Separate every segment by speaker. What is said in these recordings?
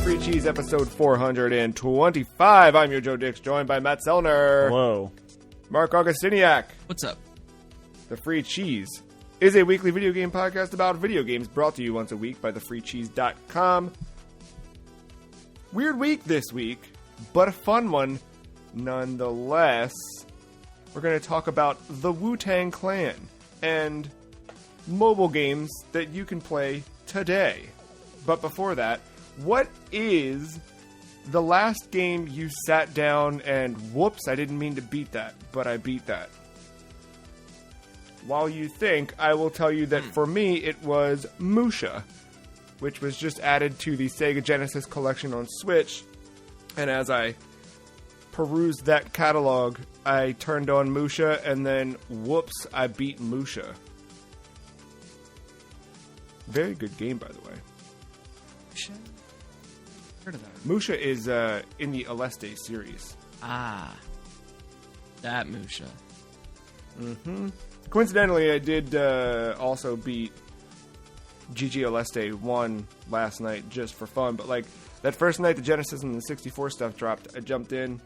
Speaker 1: Free Cheese, episode 425. I'm your Joe Dix, joined by Matt Sellner.
Speaker 2: Hello.
Speaker 1: Mark Augustiniak.
Speaker 3: What's up?
Speaker 1: The Free Cheese is a weekly video game podcast about video games brought to you once a week by thefreecheese.com. Weird week this week, but a fun one nonetheless. We're going to talk about the Wu-Tang Clan and mobile games that you can play today. But before that, what is the last game you sat down and whoops, I didn't mean to beat that, but I beat that? While you think, I will tell you that for me it was Musha, which was just added to the Sega Genesis collection on Switch. And as I perused that catalog, I turned on Musha, and then whoops, I beat Musha. Very good game, by the way.
Speaker 3: Heard of that?
Speaker 1: Musha is in the Aleste series.
Speaker 3: Ah, that Musha.
Speaker 1: Mm-hmm. Coincidentally, I did also beat GG Aleste 1 last night just for fun. But like that first night the Genesis and the 64 stuff dropped, I jumped in,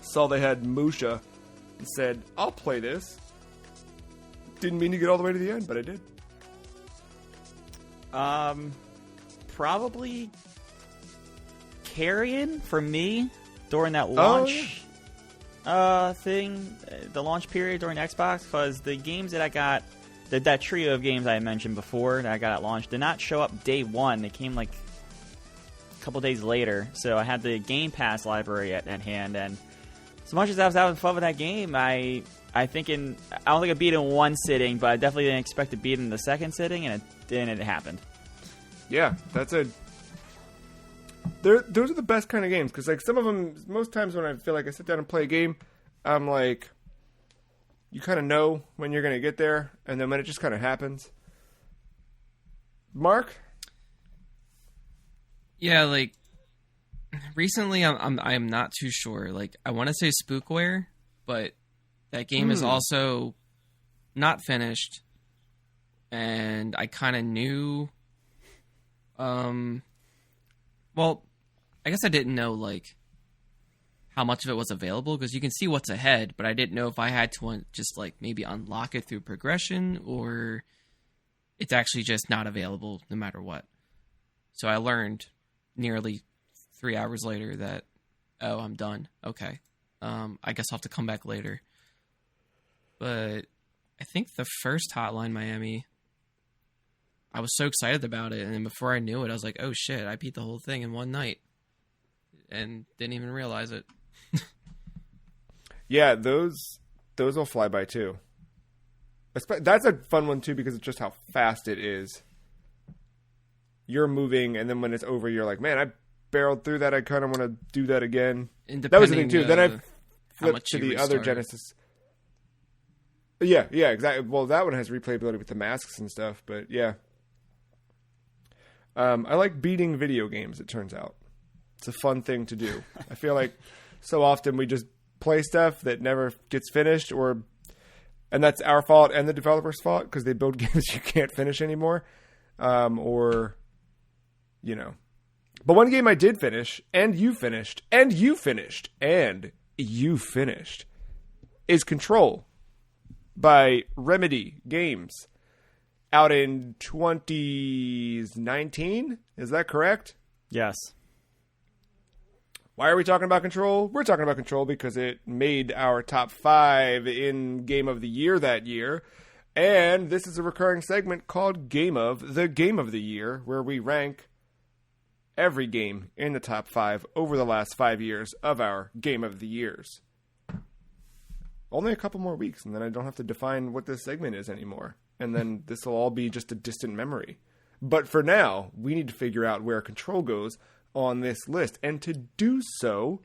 Speaker 1: saw they had Musha, and said, I'll play this. Didn't mean to get all the way to the end, but I did.
Speaker 2: Probably Carrion for me during that launch thing, the launch period during Xbox, because the games that I got, that trio of games I mentioned before that I got at launch did not show up day one. They came like a couple days later, so I had the Game Pass library at hand, and as much as I was having fun with that game, I don't think I beat it in one sitting, but I definitely didn't expect to beat it in the second sitting, and it happened.
Speaker 1: Yeah, those are the best kind of games, because like some of them, most times when I feel like I sit down and play a game, I'm like, you kind of know when you're going to get there, and then when it just kind of happens. Mark?
Speaker 3: Yeah, like recently I'm not too sure. Like I want to say Spookware, but that game is also not finished, and I kind of knew. Well, I guess I didn't know like how much of it was available, because you can see what's ahead, but I didn't know if I had to just like maybe unlock it through progression, or it's actually just not available no matter what. So I learned nearly 3 hours later that, oh, I'm done. Okay. I guess I'll have to come back later. But I think the first Hotline Miami, I was so excited about it, and then before I knew it, I was like, oh shit, I beat the whole thing in one night. And didn't even realize it.
Speaker 1: Yeah, those will fly by too. That's a fun one too, because of just how fast it is. You're moving, and then when it's over, you're like, man, I barreled through that. I kind of want to do that again. That was the thing too. Then I flipped to the other Genesis. Yeah, exactly. Well, that one has replayability with the masks and stuff, but yeah. I like beating video games, it turns out. It's a fun thing to do. I feel like so often we just play stuff that never gets finished, and that's our fault and the developer's fault, because they build games you can't finish anymore. But one game I did finish, and you finished, is Control by Remedy Games, out in 2019. Is that correct?
Speaker 2: Yes.
Speaker 1: Why are we talking about Control? We're talking about Control because it made our top 5 in Game of the Year that year. And this is a recurring segment called Game of the Year, where we rank every game in the top 5 over the last 5 years of our Game of the Years. Only a couple more weeks, and then I don't have to define what this segment is anymore. And then this will all be just a distant memory. But for now, we need to figure out where Control goes on this list. And to do so,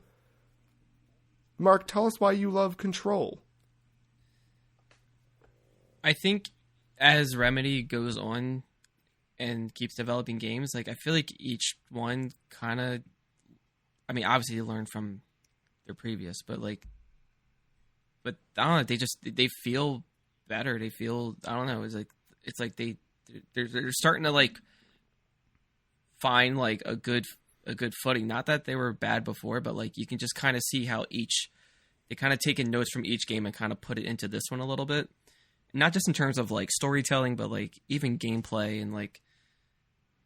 Speaker 1: Mark, tell us why you love Control.
Speaker 3: I think as Remedy goes on and keeps developing games, like I feel like each one kind of, I mean, obviously you learn from their previous, but I don't know, they feel better. They feel, I don't know, it's like they're starting to like find like a good a good footing. Not that they were bad before, but like you can just kind of see how they kind of taken notes from each game and kind of put it into this one a little bit. Not just in terms of like storytelling, but like even gameplay and like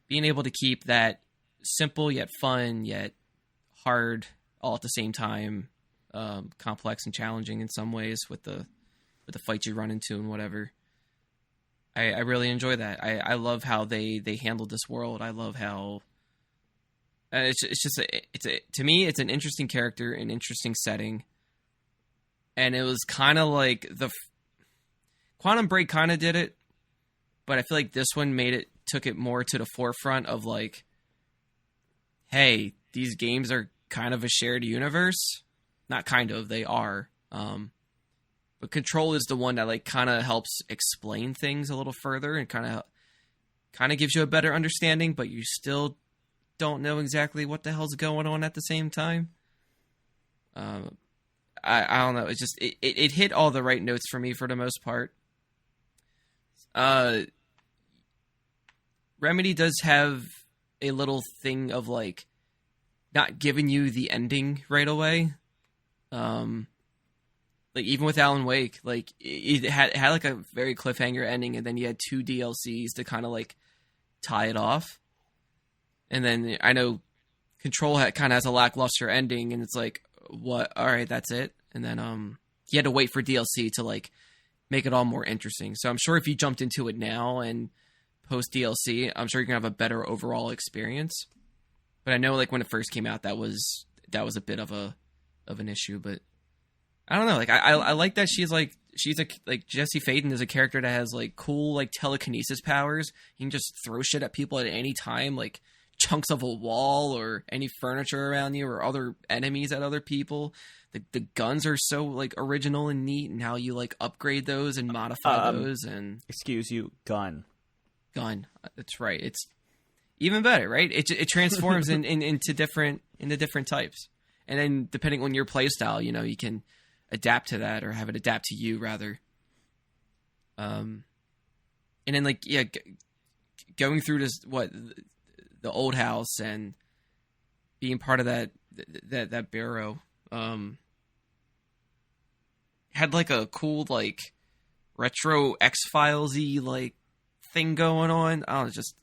Speaker 3: being able to keep that simple yet fun yet hard all at the same time, complex and challenging in some ways with the fights you run into and whatever. I really enjoy that. I love how they handled this world. I love how to me it's an interesting character, an interesting setting, and it was kind of like the Quantum Break kind of did it, but I feel like this one took it more to the forefront of like, hey, these games are kind of a shared universe. Not kind of, they are. But Control is the one that like kind of helps explain things a little further and kind of gives you a better understanding, but you still don't know exactly what the hell's going on at the same time. I don't know. It's just it hit all the right notes for me for the most part. Remedy does have a little thing of like not giving you the ending right away. Like even with Alan Wake, like it had like a very cliffhanger ending, and then you had 2 DLCs to kind of like tie it off. And then I know Control kind of has a lackluster ending, and it's like, what? All right, that's it. And then you had to wait for DLC to like make it all more interesting. So I'm sure if you jumped into it now and post DLC, I'm sure you're gonna have a better overall experience. But I know like when it first came out, that was a bit of an issue. But I don't know. Like I like that she's like Jesse Faden is a character that has like cool like telekinesis powers. You can just throw shit at people at any time, like chunks of a wall or any furniture around you or other enemies at other people. The guns are so like original and neat, and how you like upgrade those and modify those. And
Speaker 2: excuse you, gun.
Speaker 3: That's right. It's even better, right? It transforms into different types, and then depending on your playstyle, you know, you can adapt to that or have it adapt to you rather. And then like going through this the old house and being part of that barrow had like a cool like retro X-Files-y like thing going on. I don't know, just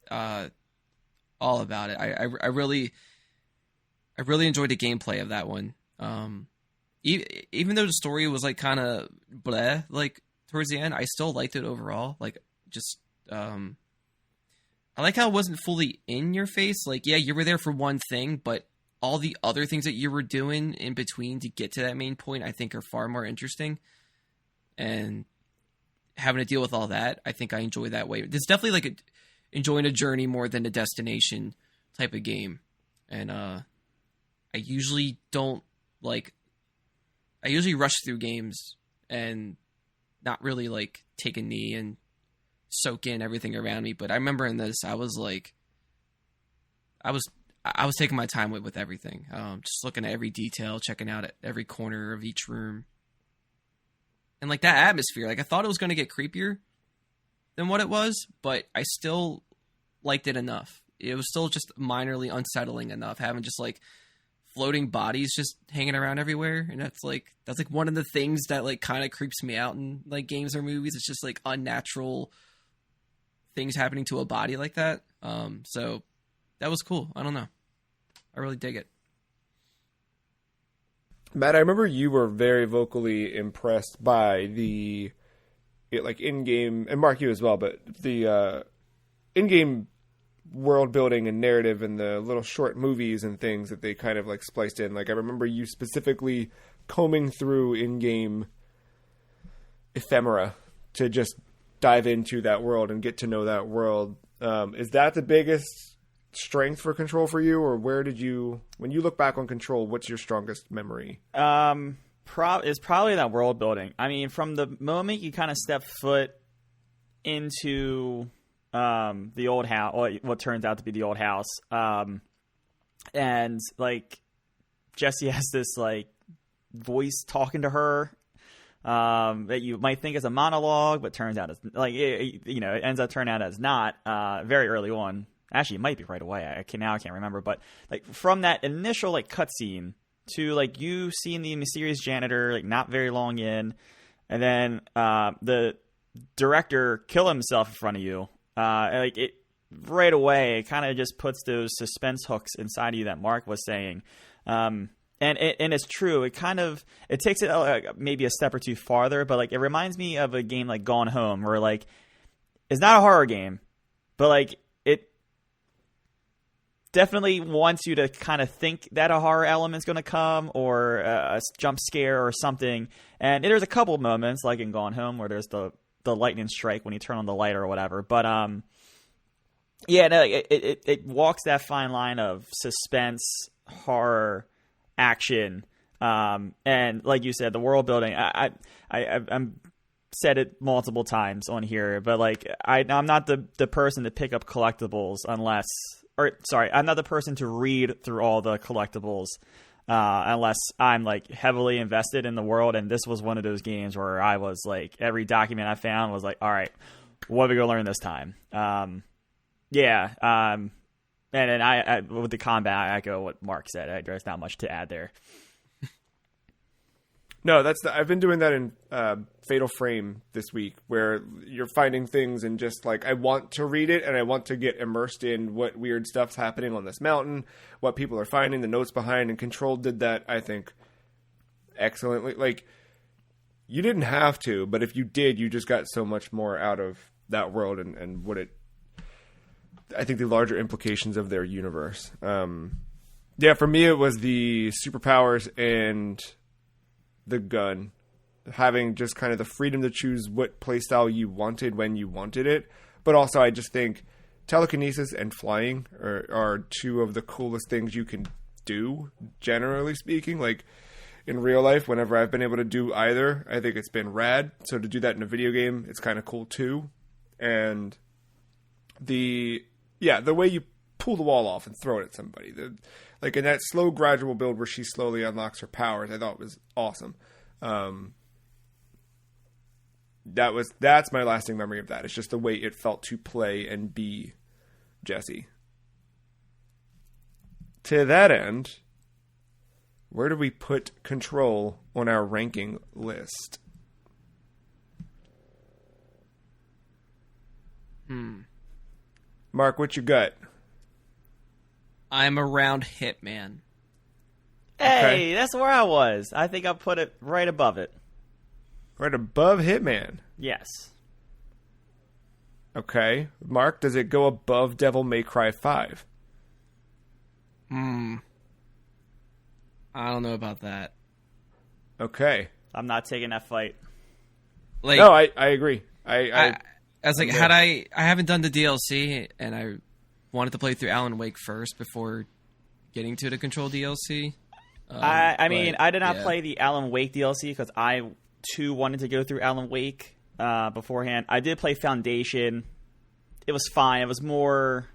Speaker 3: all about it. I really enjoyed the gameplay of that one. Even though the story was like kind of bleh like towards the end, I still liked it overall. Like just I like how it wasn't fully in your face. Like, yeah, you were there for one thing, but all the other things that you were doing in between to get to that main point, I think are far more interesting. And having to deal with all that, I think I enjoy that way. It's definitely like enjoying a journey more than a destination type of game. And I usually rush through games and not really like take a knee and soak in everything around me. But I remember in this, I was taking my time with everything. Just looking at every detail, checking out at every corner of each room. And like that atmosphere, like I thought it was going to get creepier than what it was, but I still liked it enough. It was still just minorly unsettling enough, having just like floating bodies just hanging around everywhere. And that's like one of the things that like kind of creeps me out in like games or movies. It's just like unnatural things happening to a body like that. So that was cool. I don't know. I really dig it.
Speaker 1: Matt, I remember you were very vocally impressed by the in-game, and Mark, you as well, but the in-game world building and narrative and the little short movies and things that they kind of like spliced in. Like I remember you specifically combing through in-game ephemera to just dive into that world and get to know that world. Is that the biggest strength for Control for you, or when you look back on Control, what's your strongest memory?
Speaker 2: Is probably that world building. I mean, from the moment you kind of step foot into the old house, or what turns out to be the old house, and like Jessie has this like voice talking to her that you might think is a monologue, but turns out it's like it ends up turning out as not very early on. Actually, it might be right away. I can't remember. But like from that initial like cutscene to like you seeing the mysterious janitor like not very long in, and then the director kill himself in front of you. Like it right away, it kind of just puts those suspense hooks inside of you that Mark was saying. And it's true. It takes it maybe a step or two farther, but like it reminds me of a game like Gone Home, where like it's not a horror game, but like it definitely wants you to kind of think that a horror element's going to come or a jump scare or something. And there's a couple moments like in Gone Home where there's the lightning strike when you turn on the light or whatever. But yeah, no, it walks that fine line of suspense, horror, action, and like you said, the world building. I'm said it multiple times on here, but like I'm not the person to pick up collectibles I'm not the person to read through all the collectibles unless I'm like heavily invested in the world. And this was one of those games where I was like, every document I found was like, all right, what are we gonna learn this time? And then I with the combat, I echo what Mark said. There's not much to add there.
Speaker 1: No, I've been doing that in Fatal Frame this week, where you're finding things and just like, I want to read it and I want to get immersed in what weird stuff's happening on this mountain, what people are finding, the notes behind, and Control did that, I think, excellently. Like, you didn't have to, but if you did, you just got so much more out of that world and what I think the larger implications of their universe. Yeah, for me, it was the superpowers and the gun, having just kind of the freedom to choose what playstyle you wanted when you wanted it. But also, I just think telekinesis and flying are two of the coolest things you can do, generally speaking. Like, in real life, whenever I've been able to do either, I think it's been rad. So to do that in a video game, it's kind of cool too. And the way you pull the wall off and throw it at somebody, like in that slow, gradual build where she slowly unlocks her powers, I thought was awesome. That's my lasting memory of that. It's just the way it felt to play and be Jesse. To that end, where do we put Control on our ranking list? Mark, what you got?
Speaker 3: I'm around Hitman.
Speaker 2: Hey,
Speaker 1: Okay.
Speaker 2: That's where I was. I think I put it right above it.
Speaker 1: Right above Hitman.
Speaker 2: Yes.
Speaker 1: Okay. Mark, does it go above Devil May Cry 5?
Speaker 3: I don't know about that.
Speaker 1: Okay.
Speaker 2: I'm not taking that fight.
Speaker 3: Like,
Speaker 1: No, I agree. I
Speaker 3: was like, had I haven't done the DLC, and I wanted to play through Alan Wake first before getting to the Control DLC.
Speaker 2: I mean, I did not
Speaker 3: yeah.
Speaker 2: play the Alan Wake DLC because I, too, wanted to go through Alan Wake beforehand. I did play Foundation. It was fine. It was more...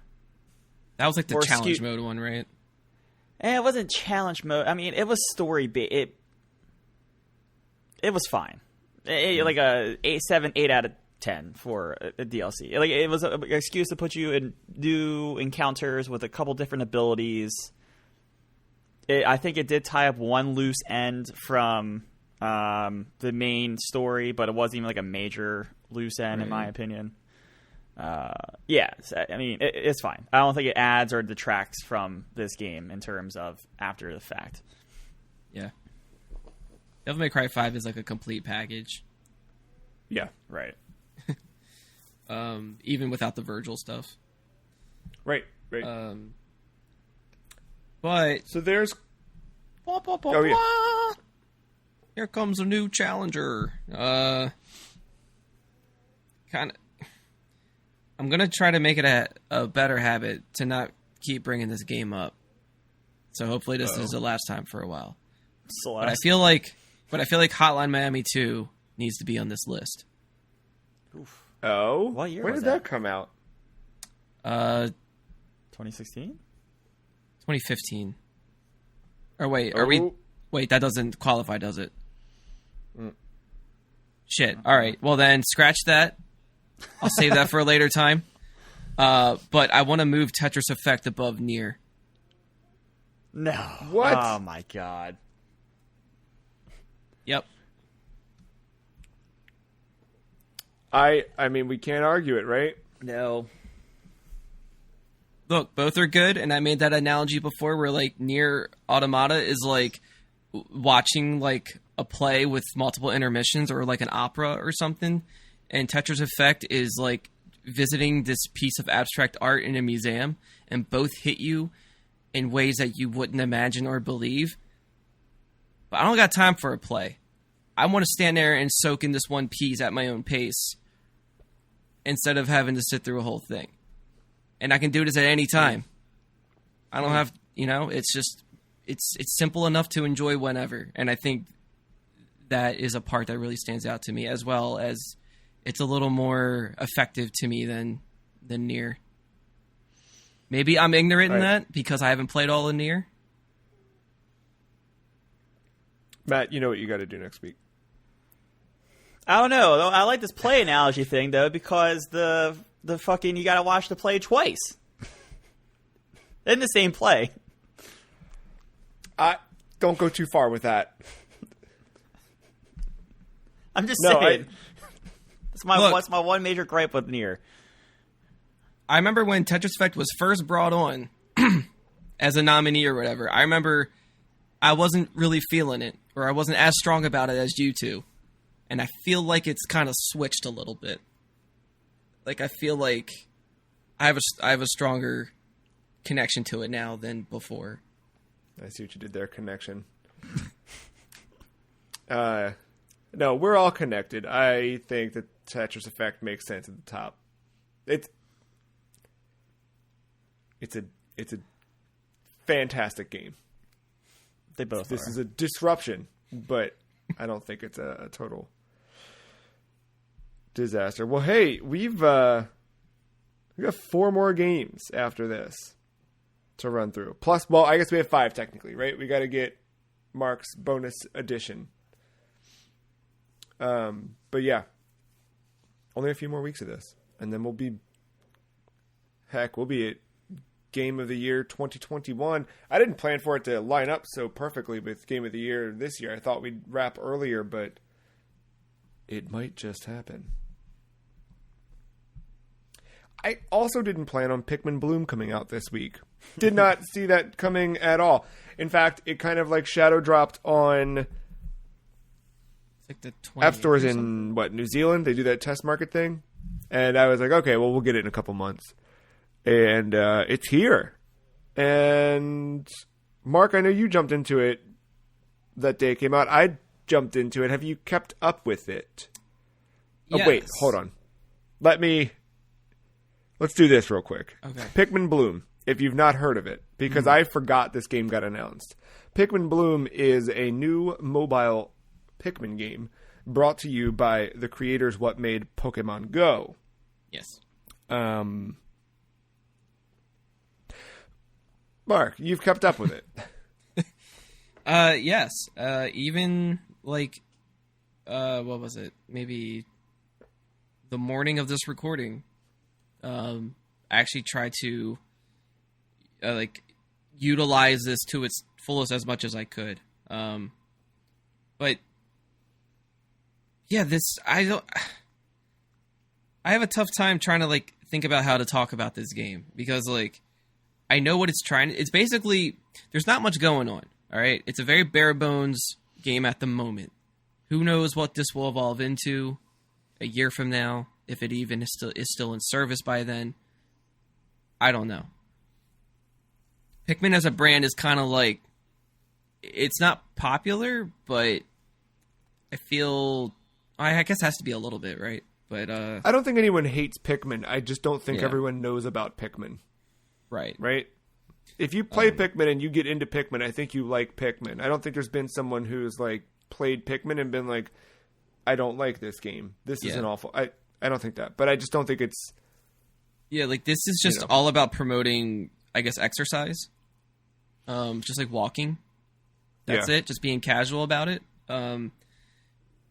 Speaker 3: That was like the
Speaker 2: more
Speaker 3: challenge mode one, right?
Speaker 2: It wasn't challenge mode. I mean, it was story-based. It was fine. Like a 8 out of 10 for a DLC. Like, it was an excuse to put you in new encounters with a couple different abilities. I think it did tie up one loose end from the main story, but it wasn't even like a major loose end, in my opinion. I mean, it's fine. I don't think it adds or detracts from this game in terms of after the fact.
Speaker 3: Yeah. Devil May Cry 5 is like a complete package.
Speaker 1: yeah.
Speaker 2: Right.
Speaker 3: Even without the Virgil stuff.
Speaker 1: Right.
Speaker 3: But
Speaker 1: So there's...
Speaker 3: oh,
Speaker 1: yeah.
Speaker 3: Here comes a new challenger. Kind of. I'm gonna try to make it a better habit to not keep bringing this game up. So hopefully this is the last time for a while. But I feel like Hotline Miami 2 needs to be on this list.
Speaker 2: Oof.
Speaker 1: Oh?
Speaker 2: What year
Speaker 1: When
Speaker 2: was
Speaker 1: did that
Speaker 2: that?
Speaker 1: come out?
Speaker 2: 2016?
Speaker 3: 2015. Or wait, are we? Wait, that doesn't qualify, does it? Shit. All right. Well then, scratch that. I'll save that for a later time. But I want to move Tetris Effect above Nier.
Speaker 2: No.
Speaker 1: What?
Speaker 2: Oh my god.
Speaker 3: Yep.
Speaker 1: I mean, we can't argue it, right?
Speaker 2: No.
Speaker 3: Look, both are good, and I made that analogy before where, like, Nier Automata is like watching, like, a play with multiple intermissions or, like, an opera or something, and Tetris Effect is, like, visiting this piece of abstract art in a museum, and both hit you in ways that you wouldn't imagine or believe. But I don't got time for a play. I want to stand there and soak in this one piece at my own pace instead of having to sit through a whole thing. And I can do this at any time. I don't have, it's just, it's simple enough to enjoy whenever. And I think that is a part that really stands out to me, as well as it's a little more effective to me than Nier. Maybe I'm ignorant in that because I haven't played all of Nier.
Speaker 1: Matt, you know what you got to do next week.
Speaker 2: I don't know. I like this play analogy thing, though, because the fucking, you gotta watch the play twice. In the same play.
Speaker 1: Don't go too far with that.
Speaker 2: I'm just saying. That's my one major gripe with Nier.
Speaker 3: I remember when Tetris Effect was first brought on as a nominee or whatever. I remember I wasn't really feeling it, or I wasn't as strong about it as you two. And I feel like it's kind of switched a little bit. Like, I feel like I have a stronger connection to it now than before.
Speaker 1: I see what you did there, connection. No, we're all connected. I think that Tetris Effect makes sense at the top. It's a fantastic game.
Speaker 2: They both
Speaker 1: This
Speaker 2: are.
Speaker 1: is a disruption, but I don't think it's a total disaster. Well, hey, we got 4 more games after this to run through. Plus, well, I guess we have 5 technically, right? We got to get Mark's bonus edition. But yeah, only a few more weeks of this, and then we'll be at Game of the Year 2021. I didn't plan for it to line up so perfectly with Game of the Year this year. I thought we'd wrap earlier, but it might just happen. I also didn't plan on Pikmin Bloom coming out this week. Did not see that coming at all. In fact, it kind of like shadow dropped on
Speaker 3: It's like the
Speaker 1: app stores in, New Zealand? They do that test market thing. And I was like, okay, well, we'll get it in a couple months. And it's here. And Mark, I know you jumped into it that day it came out. I jumped into it. Have you kept up with it?
Speaker 3: Yes.
Speaker 1: Oh, wait, hold on. Let's do this real quick.
Speaker 3: Okay.
Speaker 1: Pikmin Bloom, if you've not heard of it, because I forgot this game got announced. Pikmin Bloom is a new mobile Pikmin game brought to you by the creators what made Pokemon Go.
Speaker 3: Yes.
Speaker 1: Mark, you've kept up with it.
Speaker 3: Yes. Even like, what was it? Maybe the morning of this recording. I actually tried to utilize this to its fullest as much as I could. But yeah, I have a tough time trying to think about how to talk about this game because I know what it's trying. It's basically, there's not much going on. All right. It's a very bare bones game at the moment. Who knows what this will evolve into a year from now, if it even is still in service by then. I don't know. Pikmin as a brand is kind of it's not popular, but I feel, I guess it has to be a little bit, right? But
Speaker 1: I don't think anyone hates Pikmin. I just don't think everyone knows about Pikmin.
Speaker 3: Right.
Speaker 1: Right? If you play Pikmin and you get into Pikmin, I think you like Pikmin. I don't think there's been someone who's played Pikmin and been like, I don't like this game. This is an awful. I don't think that. But I just don't think it's.
Speaker 3: Yeah, this is just all about promoting, I guess, exercise. Just like walking. That's it. Just being casual about it.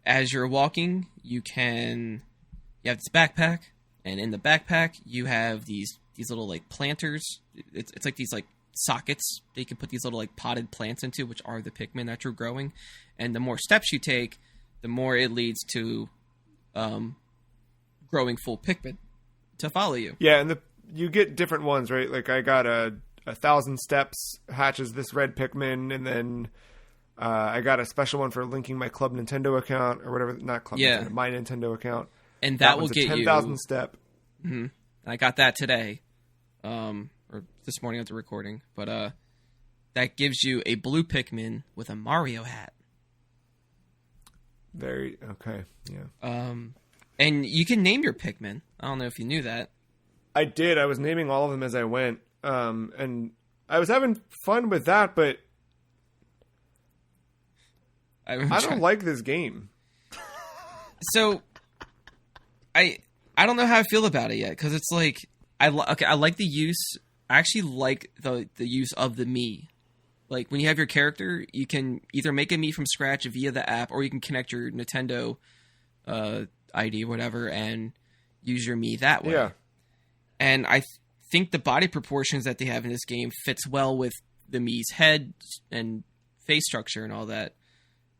Speaker 3: As you're walking, you have this backpack And in the backpack, you have these little like planters. It's like these like sockets that you can put these little like potted plants into, which are the Pikmin that you're growing. And the more steps you take, the more it leads to growing full Pikmin to follow you.
Speaker 1: Yeah, and you get different ones, right? Like I got a 1,000 steps hatches this red Pikmin, and then I got a special one for linking my Club Nintendo account or whatever. Not Club Nintendo, my Nintendo account.
Speaker 3: And that will get
Speaker 1: 10,000 step.
Speaker 3: Mm-hmm. I got that today, or this morning after recording. But that gives you a blue Pikmin with a Mario hat.
Speaker 1: Very okay, yeah.
Speaker 3: And you can name your Pikmin. I don't know if you knew that.
Speaker 1: I did. I was naming all of them as I went, and I was having fun with that. But I don't like this game.
Speaker 3: So I don't know how I feel about it yet, because it's like I like the use. I actually like the use of the Mii. Like when you have your character, you can either make a Mii from scratch via the app, or you can connect your Nintendo ID or whatever and use your Mii that way. Yeah. And I think the body proportions that they have in this game fits well with the Mii's head and face structure and all that.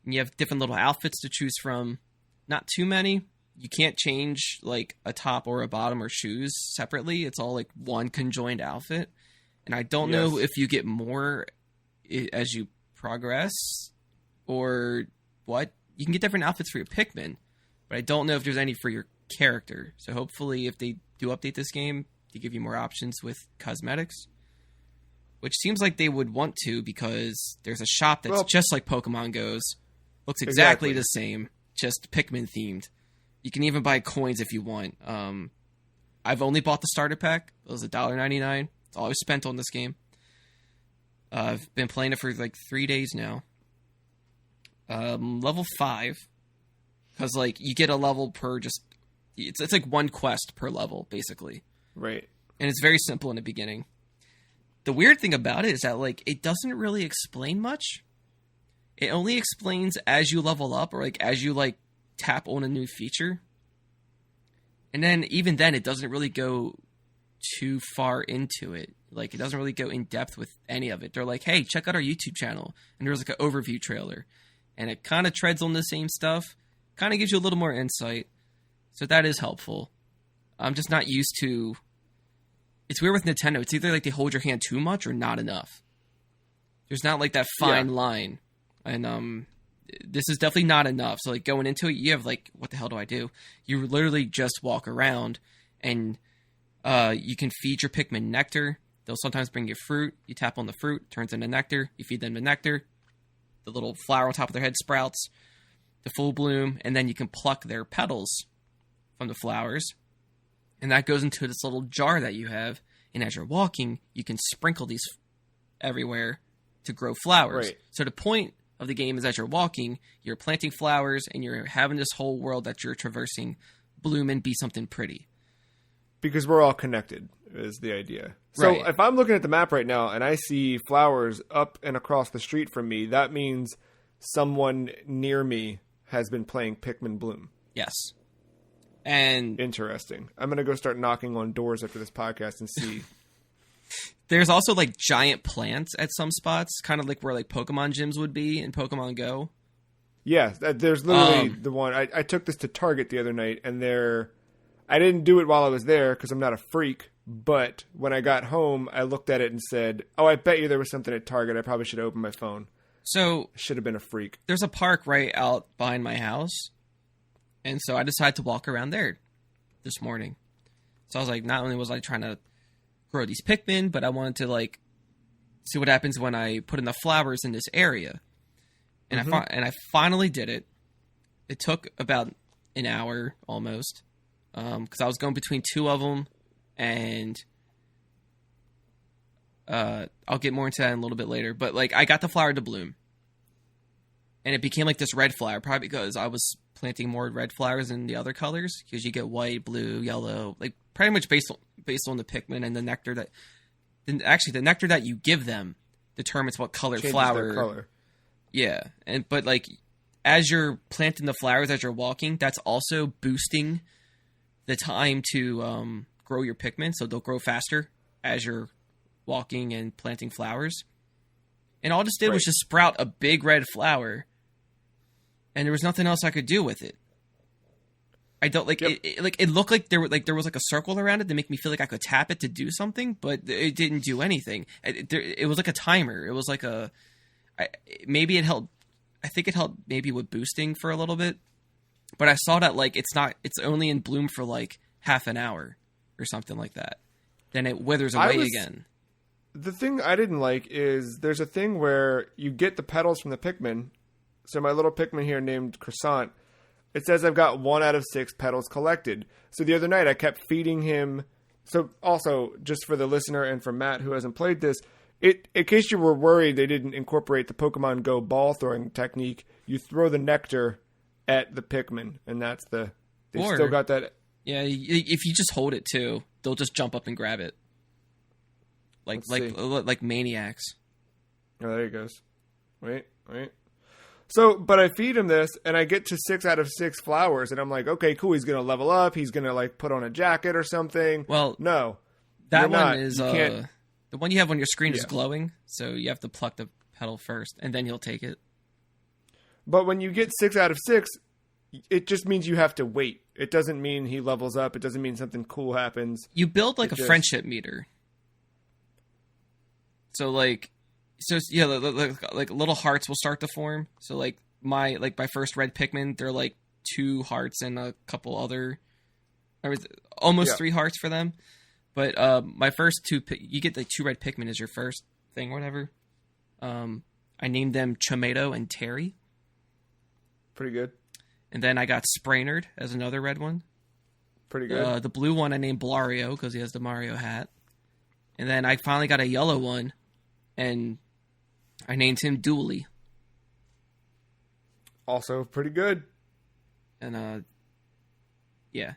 Speaker 3: And you have different little outfits to choose from. Not too many. You can't change like a top or a bottom or shoes separately. It's all like one conjoined outfit. And I don't know if you get more as you progress or what. You can get different outfits for your Pikmin, but I don't know if there's any for your character. So hopefully if they do update this game, they give you more options with cosmetics, which seems like they would want to, because there's a shop that's just like Pokemon Go's. Looks exactly the same, just Pikmin themed. You can even buy coins if you want. I've only bought the starter pack. It was $1.99. It's all I've spent on this game. I've been playing it for like 3 days now. Level 5. Because like you get a level per just... It's like one quest per level, basically.
Speaker 1: Right.
Speaker 3: And it's very simple in the beginning. The weird thing about it is that like it doesn't really explain much. It only explains as you level up, or like as you like tap on a new feature. And then even then it doesn't really go too far into it. Like it doesn't really go in depth with any of it. They're like, hey, check out our YouTube channel. And there's like an overview trailer. And it kind of treads on the same stuff. Kind of gives you a little more insight. So that is helpful. I'm just not used to... It's weird with Nintendo. It's either like they hold your hand too much or not enough. There's not like that fine line. And this is definitely not enough. So like going into it, you have like, what the hell do I do? You literally just walk around and you can feed your Pikmin nectar. They'll sometimes bring you fruit. You tap on the fruit, turns into nectar. You feed them the nectar. The little flower on top of their head sprouts. The full bloom. And then you can pluck their petals from the flowers. And that goes into this little jar that you have. And as you're walking, you can sprinkle these everywhere to grow flowers. Right. So the point of the game is as you're walking, you're planting flowers, and you're having this whole world that you're traversing bloom and be something pretty.
Speaker 1: Because we're all connected, is the idea. So if I'm looking at the map right now and I see flowers up and across the street from me, that means someone near me has been playing Pikmin Bloom.
Speaker 3: Yes. And
Speaker 1: interesting. I'm going to go start knocking on doors after this podcast and see.
Speaker 3: There's also like giant plants at some spots, kind of like where like Pokemon gyms would be in Pokemon Go.
Speaker 1: Yeah, there's literally the one. I took this to Target the other night, and I didn't do it while I was there because I'm not a freak. But when I got home, I looked at it and said, "Oh, I bet you there was something at Target. I probably should have opened my phone."
Speaker 3: So
Speaker 1: I should have been a freak.
Speaker 3: There's a park right out behind my house, and so I decided to walk around there this morning. So I was like, not only was I trying to grow these Pikmin, but I wanted to like see what happens when I put enough flowers in this area. And I finally did it. It took about an hour almost, because I was going between two of them, and I'll get more into that in a little bit later. But like I got the flower to bloom, and it became like this red flower, probably because I was planting more red flowers than the other colors, because you get white, blue, yellow, like pretty much based on the Pikmin and the nectar that... Actually, the nectar that you give them determines what color
Speaker 1: changes
Speaker 3: flower...
Speaker 1: their color.
Speaker 3: Yeah, but like as you're planting the flowers as you're walking, that's also boosting the time to grow your Pikmin, so they'll grow faster as you're walking and planting flowers. And all it just did was just sprout a big red flower, and there was nothing else I could do with it. I don't like it looked like there was like a circle around it to make me feel like I could tap it to do something, but it didn't do anything. It was like a timer. It was like maybe it helped. I think it helped maybe with boosting for a little bit, but I saw that like it's only in bloom for like half an hour or something like that. Then it withers away again.
Speaker 1: The thing I didn't like is there's a thing where you get the petals from the Pikmin. So my little Pikmin here named Croissant, it says I've got 1 out of 6 petals collected. So the other night I kept feeding him. So also, just for the listener and for Matt who hasn't played this, in case you were worried they didn't incorporate the Pokemon Go ball throwing technique, you throw the nectar at the Pikmin, and that's they still got that.
Speaker 3: Yeah, if you just hold it too, they'll just jump up and grab it, like maniacs.
Speaker 1: Oh, there he goes. Wait. So, but I feed him this, and I get to 6 out of 6 flowers, and I'm like, okay, cool. He's gonna level up. He's gonna like put on a jacket or something.
Speaker 3: Well,
Speaker 1: no,
Speaker 3: that one is the one you have on your screen is glowing, so you have to pluck the petal first, and then you'll take it.
Speaker 1: But when you get 6 out of 6, it just means you have to wait. It doesn't mean he levels up. It doesn't mean something cool happens.
Speaker 3: You build like a friendship meter. So like little hearts will start to form. So like my first red Pikmin, they're like 2 hearts and a couple other, almost 3 hearts for them. But my first 2, you get the 2 red Pikmin as your first thing, or whatever. I named them Chomato and Terry.
Speaker 1: Pretty good.
Speaker 3: And then I got Sprainerd as another red one.
Speaker 1: Pretty good.
Speaker 3: The blue one I named Blario because he has the Mario hat. And then I finally got a yellow one, and I named him Dooley.
Speaker 1: Also pretty good.
Speaker 3: And yeah.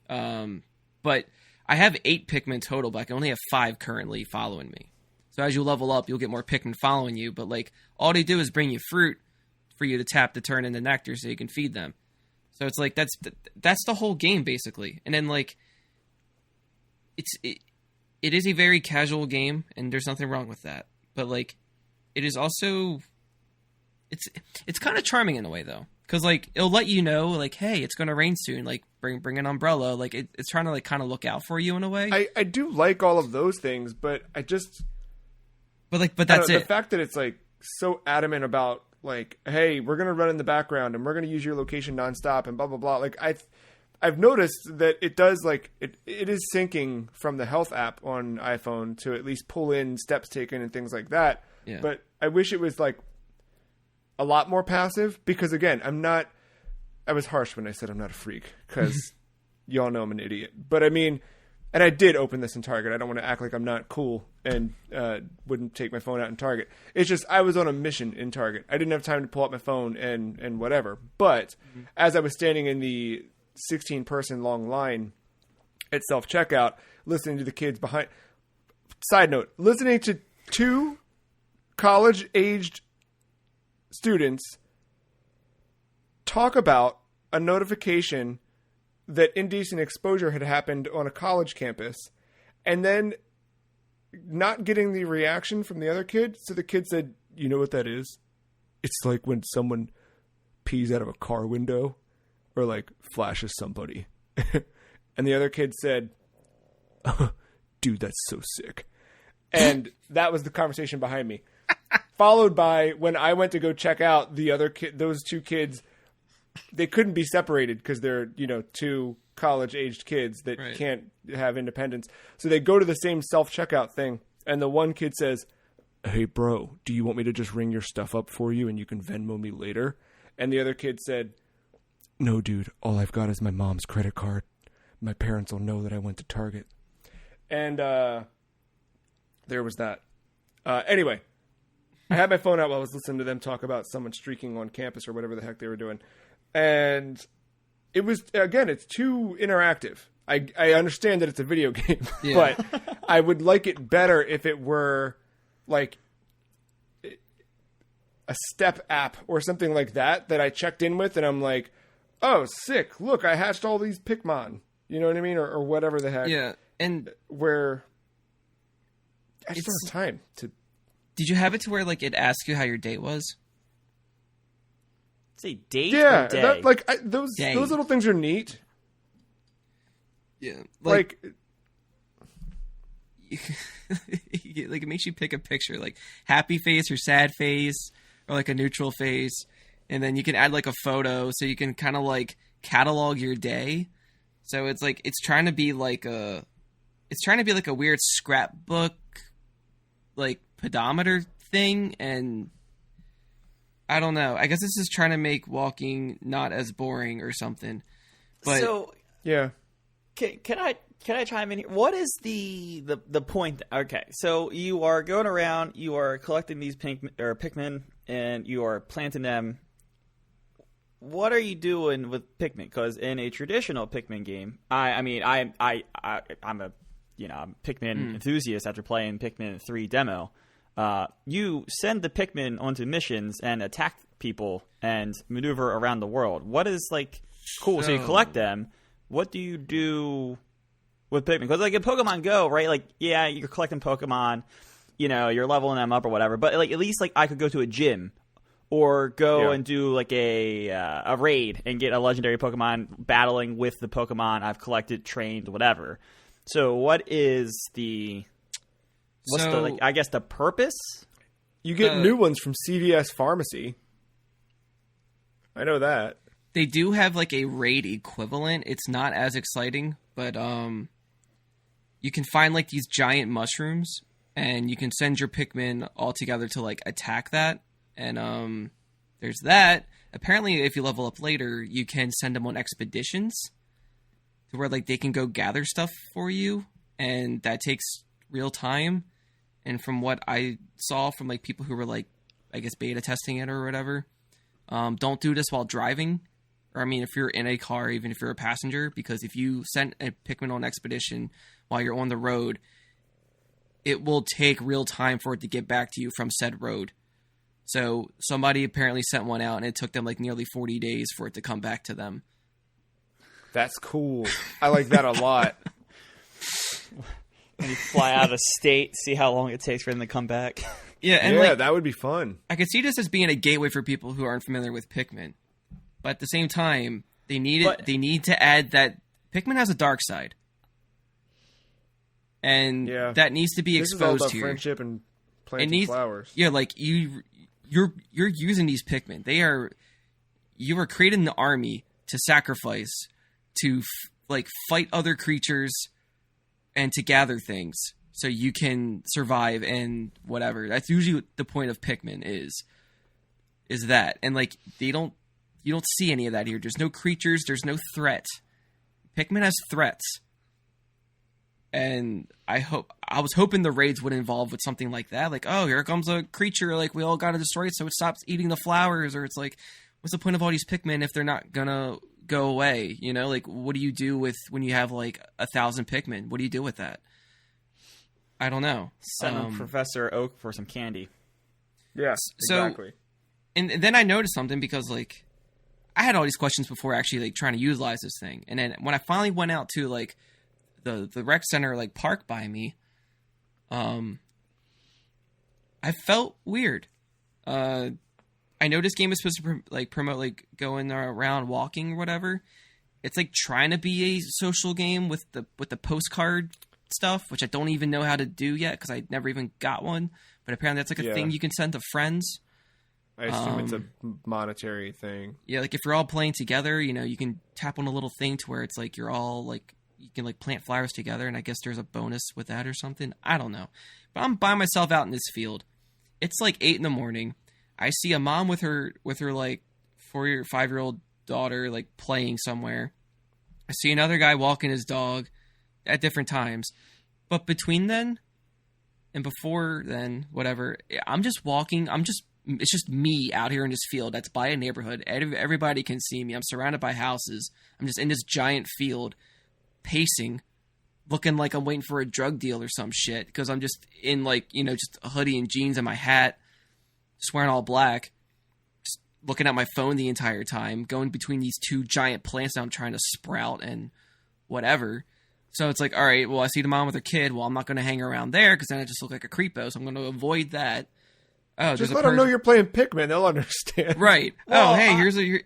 Speaker 3: But I have 8 Pikmin total, but I can only have 5 currently following me. So as you level up, you'll get more Pikmin following you. But like all they do is bring you fruit for you to tap to turn into nectar so you can feed them. So it's like that's the whole game basically. And then like it is a very casual game, and there's nothing wrong with that. But like it is also it's kind of charming in a way though, because like it'll let you know like, hey, it's going to rain soon. Like bring an umbrella. Like it's trying to like kind of look out for you in a way.
Speaker 1: I do like all of those things, but but
Speaker 3: that's it.
Speaker 1: The fact that it's like so adamant about like, hey, we're going to run in the background and we're going to use your location nonstop and blah, blah, blah. Like I've noticed that it does like it is syncing from the health app on iPhone to at least pull in steps taken and things like that.
Speaker 3: Yeah.
Speaker 1: But I wish it was like a lot more passive, because again, I was harsh when I said I'm not a freak, because y'all know I'm an idiot. But I mean, and I did open this in Target. I don't want to act like I'm not cool and wouldn't take my phone out in Target. It's just I was on a mission in Target. I didn't have time to pull out my phone and whatever. But as I was standing in the 16-person long line at self-checkout, listening to the kids behind... Side note, listening to 2 college-aged students talk about a notification that indecent exposure had happened on a college campus, and then not getting the reaction from the other kid. So the kid said, you know what that is? It's like when someone pees out of a car window or like flashes somebody. And the other kid said, oh, dude, that's so sick. And that was the conversation behind me. Followed by when I went to go check out the other kid, those 2 kids, they couldn't be separated because they're, 2 college-aged kids that can't have independence. So they go to the same self-checkout thing, and the one kid says, hey, bro, do you want me to just ring your stuff up for you and you can Venmo me later? And the other kid said, no, dude, all I've got is my mom's credit card. My parents will know that I went to Target. And there was that. Anyway, I had my phone out while I was listening to them talk about someone streaking on campus or whatever the heck they were doing. And it was, again, it's too interactive. I understand that it's a video game, but I would like it better if it were like a step app or something like that I checked in with and I'm like, oh, sick. Look, I hatched all these Pikmin. You know what I mean? Or whatever the heck.
Speaker 3: Yeah, and
Speaker 1: where I just don't have time to.
Speaker 3: Did you have it to where like it asks you how your date was?
Speaker 2: Say date
Speaker 1: Yeah,
Speaker 2: or day?
Speaker 1: those
Speaker 3: Day.
Speaker 1: little things are neat.
Speaker 3: Yeah,
Speaker 1: Like
Speaker 3: like it makes you pick a picture, like happy face or sad face, or like a neutral face, and then you can add like a photo, so you can kind of like catalog your day. So it's like it's trying to be like a weird scrapbook, like pedometer thing, and I don't know. I guess this is trying to make walking not as boring or something. But
Speaker 2: so
Speaker 1: yeah.
Speaker 2: Can I chime in here? What is the point? Okay, so you are going around, you are collecting these Pikmin, and you are planting them. What are you doing with Pikmin? Because in a traditional Pikmin game, I'm a Pikmin enthusiast after playing Pikmin 3 demo. You send the Pikmin onto missions and attack people and maneuver around the world. What is like cool? So you collect them. What do you do with Pikmin? Because like in Pokemon Go, right? Like, yeah, you're collecting Pokemon, you're leveling them up or whatever. But like at least like I could go to a gym or go and do like a raid and get a legendary Pokemon battling with the Pokemon I've collected, trained, whatever. So what is the I guess the purpose?
Speaker 1: You get new ones from CVS Pharmacy. I know that.
Speaker 3: they do have like a raid equivalent. It's not as exciting, but you can find like these giant mushrooms, and you can send your Pikmin all together to like attack that. And there's that. Apparently, if you level up later, you can send them on expeditions to where like they can go gather stuff for you, and that takes real time. And from what I saw from like people who were like, I guess beta testing it or whatever, don't do this while driving. Or I mean, if you're in a car, even if you're a passenger, because if you send a Pikmin on expedition while you're on the road, it will take real time for it to get back to you from said road. So somebody apparently sent one out, and it took them like nearly 40 days for it to come back to them.
Speaker 1: That's cool. I like that a lot.
Speaker 2: And you fly out of state, see how long it takes for them to come back.
Speaker 3: Yeah, and
Speaker 1: yeah, that would be fun.
Speaker 3: I could see this as being a gateway for people who aren't familiar with Pikmin. But at the same time, they need to add that Pikmin has a dark side. And that needs to be exposed
Speaker 1: this is all about
Speaker 3: here.
Speaker 1: Friendship and planting flowers.
Speaker 3: Yeah, like you're using these Pikmin. You are creating the army to sacrifice to fight other creatures and to gather things so you can survive and whatever. That's usually what the point of Pikmin is that. And like you don't see any of that here. There's no creatures, there's no threat. Pikmin has threats. And I was hoping the raids would involve with something like that. Like, oh, here comes a creature, like we all gotta destroy it so it stops eating the flowers, or it's like, what's the point of all these Pikmin if they're not gonna go away? You know, like what do you do with when you have like 1,000 Pikmin? What do you do with that? I don't know.
Speaker 2: Send Professor Oak for some candy.
Speaker 1: Yes, exactly.
Speaker 3: And then I noticed something because like I had all these questions before actually like trying to utilize this thing. And then when I finally went out to like the rec center like park by me, I felt weird. I know this game is supposed to promote like going around walking or whatever. It's like trying to be a social game with the postcard stuff, which I don't even know how to do yet because I never even got one. But apparently that's like a thing you can send to friends.
Speaker 1: I assume it's a monetary thing.
Speaker 3: Yeah, like if you're all playing together, you know, you can tap on a little thing to where it's like you're all like you can like plant flowers together, and I guess there's a bonus with that or something. I don't know. But I'm by myself out in this field. It's like 8 a.m. I see a mom with her like 4 or 5-year-old daughter like playing somewhere. I see another guy walking his dog at different times. But between then and before then, whatever, I'm just walking. It's just me out here in this field that's by a neighborhood. Everybody can see me. I'm surrounded by houses. I'm just in this giant field, pacing, looking like I'm waiting for a drug deal or some shit, because I'm just in like, you know, just a hoodie and jeans and my hat, just wearing all black, just looking at my phone the entire time, going between these two giant plants that I'm trying to sprout and whatever. So it's like, all right, well, I see the mom with her kid. Well, I'm not going to hang around there because then I just look like a creepo. So I'm going to avoid that. Oh,
Speaker 1: just let them know you're playing Pikmin. They'll understand.
Speaker 3: Right.
Speaker 2: Well,
Speaker 3: hey, here's a...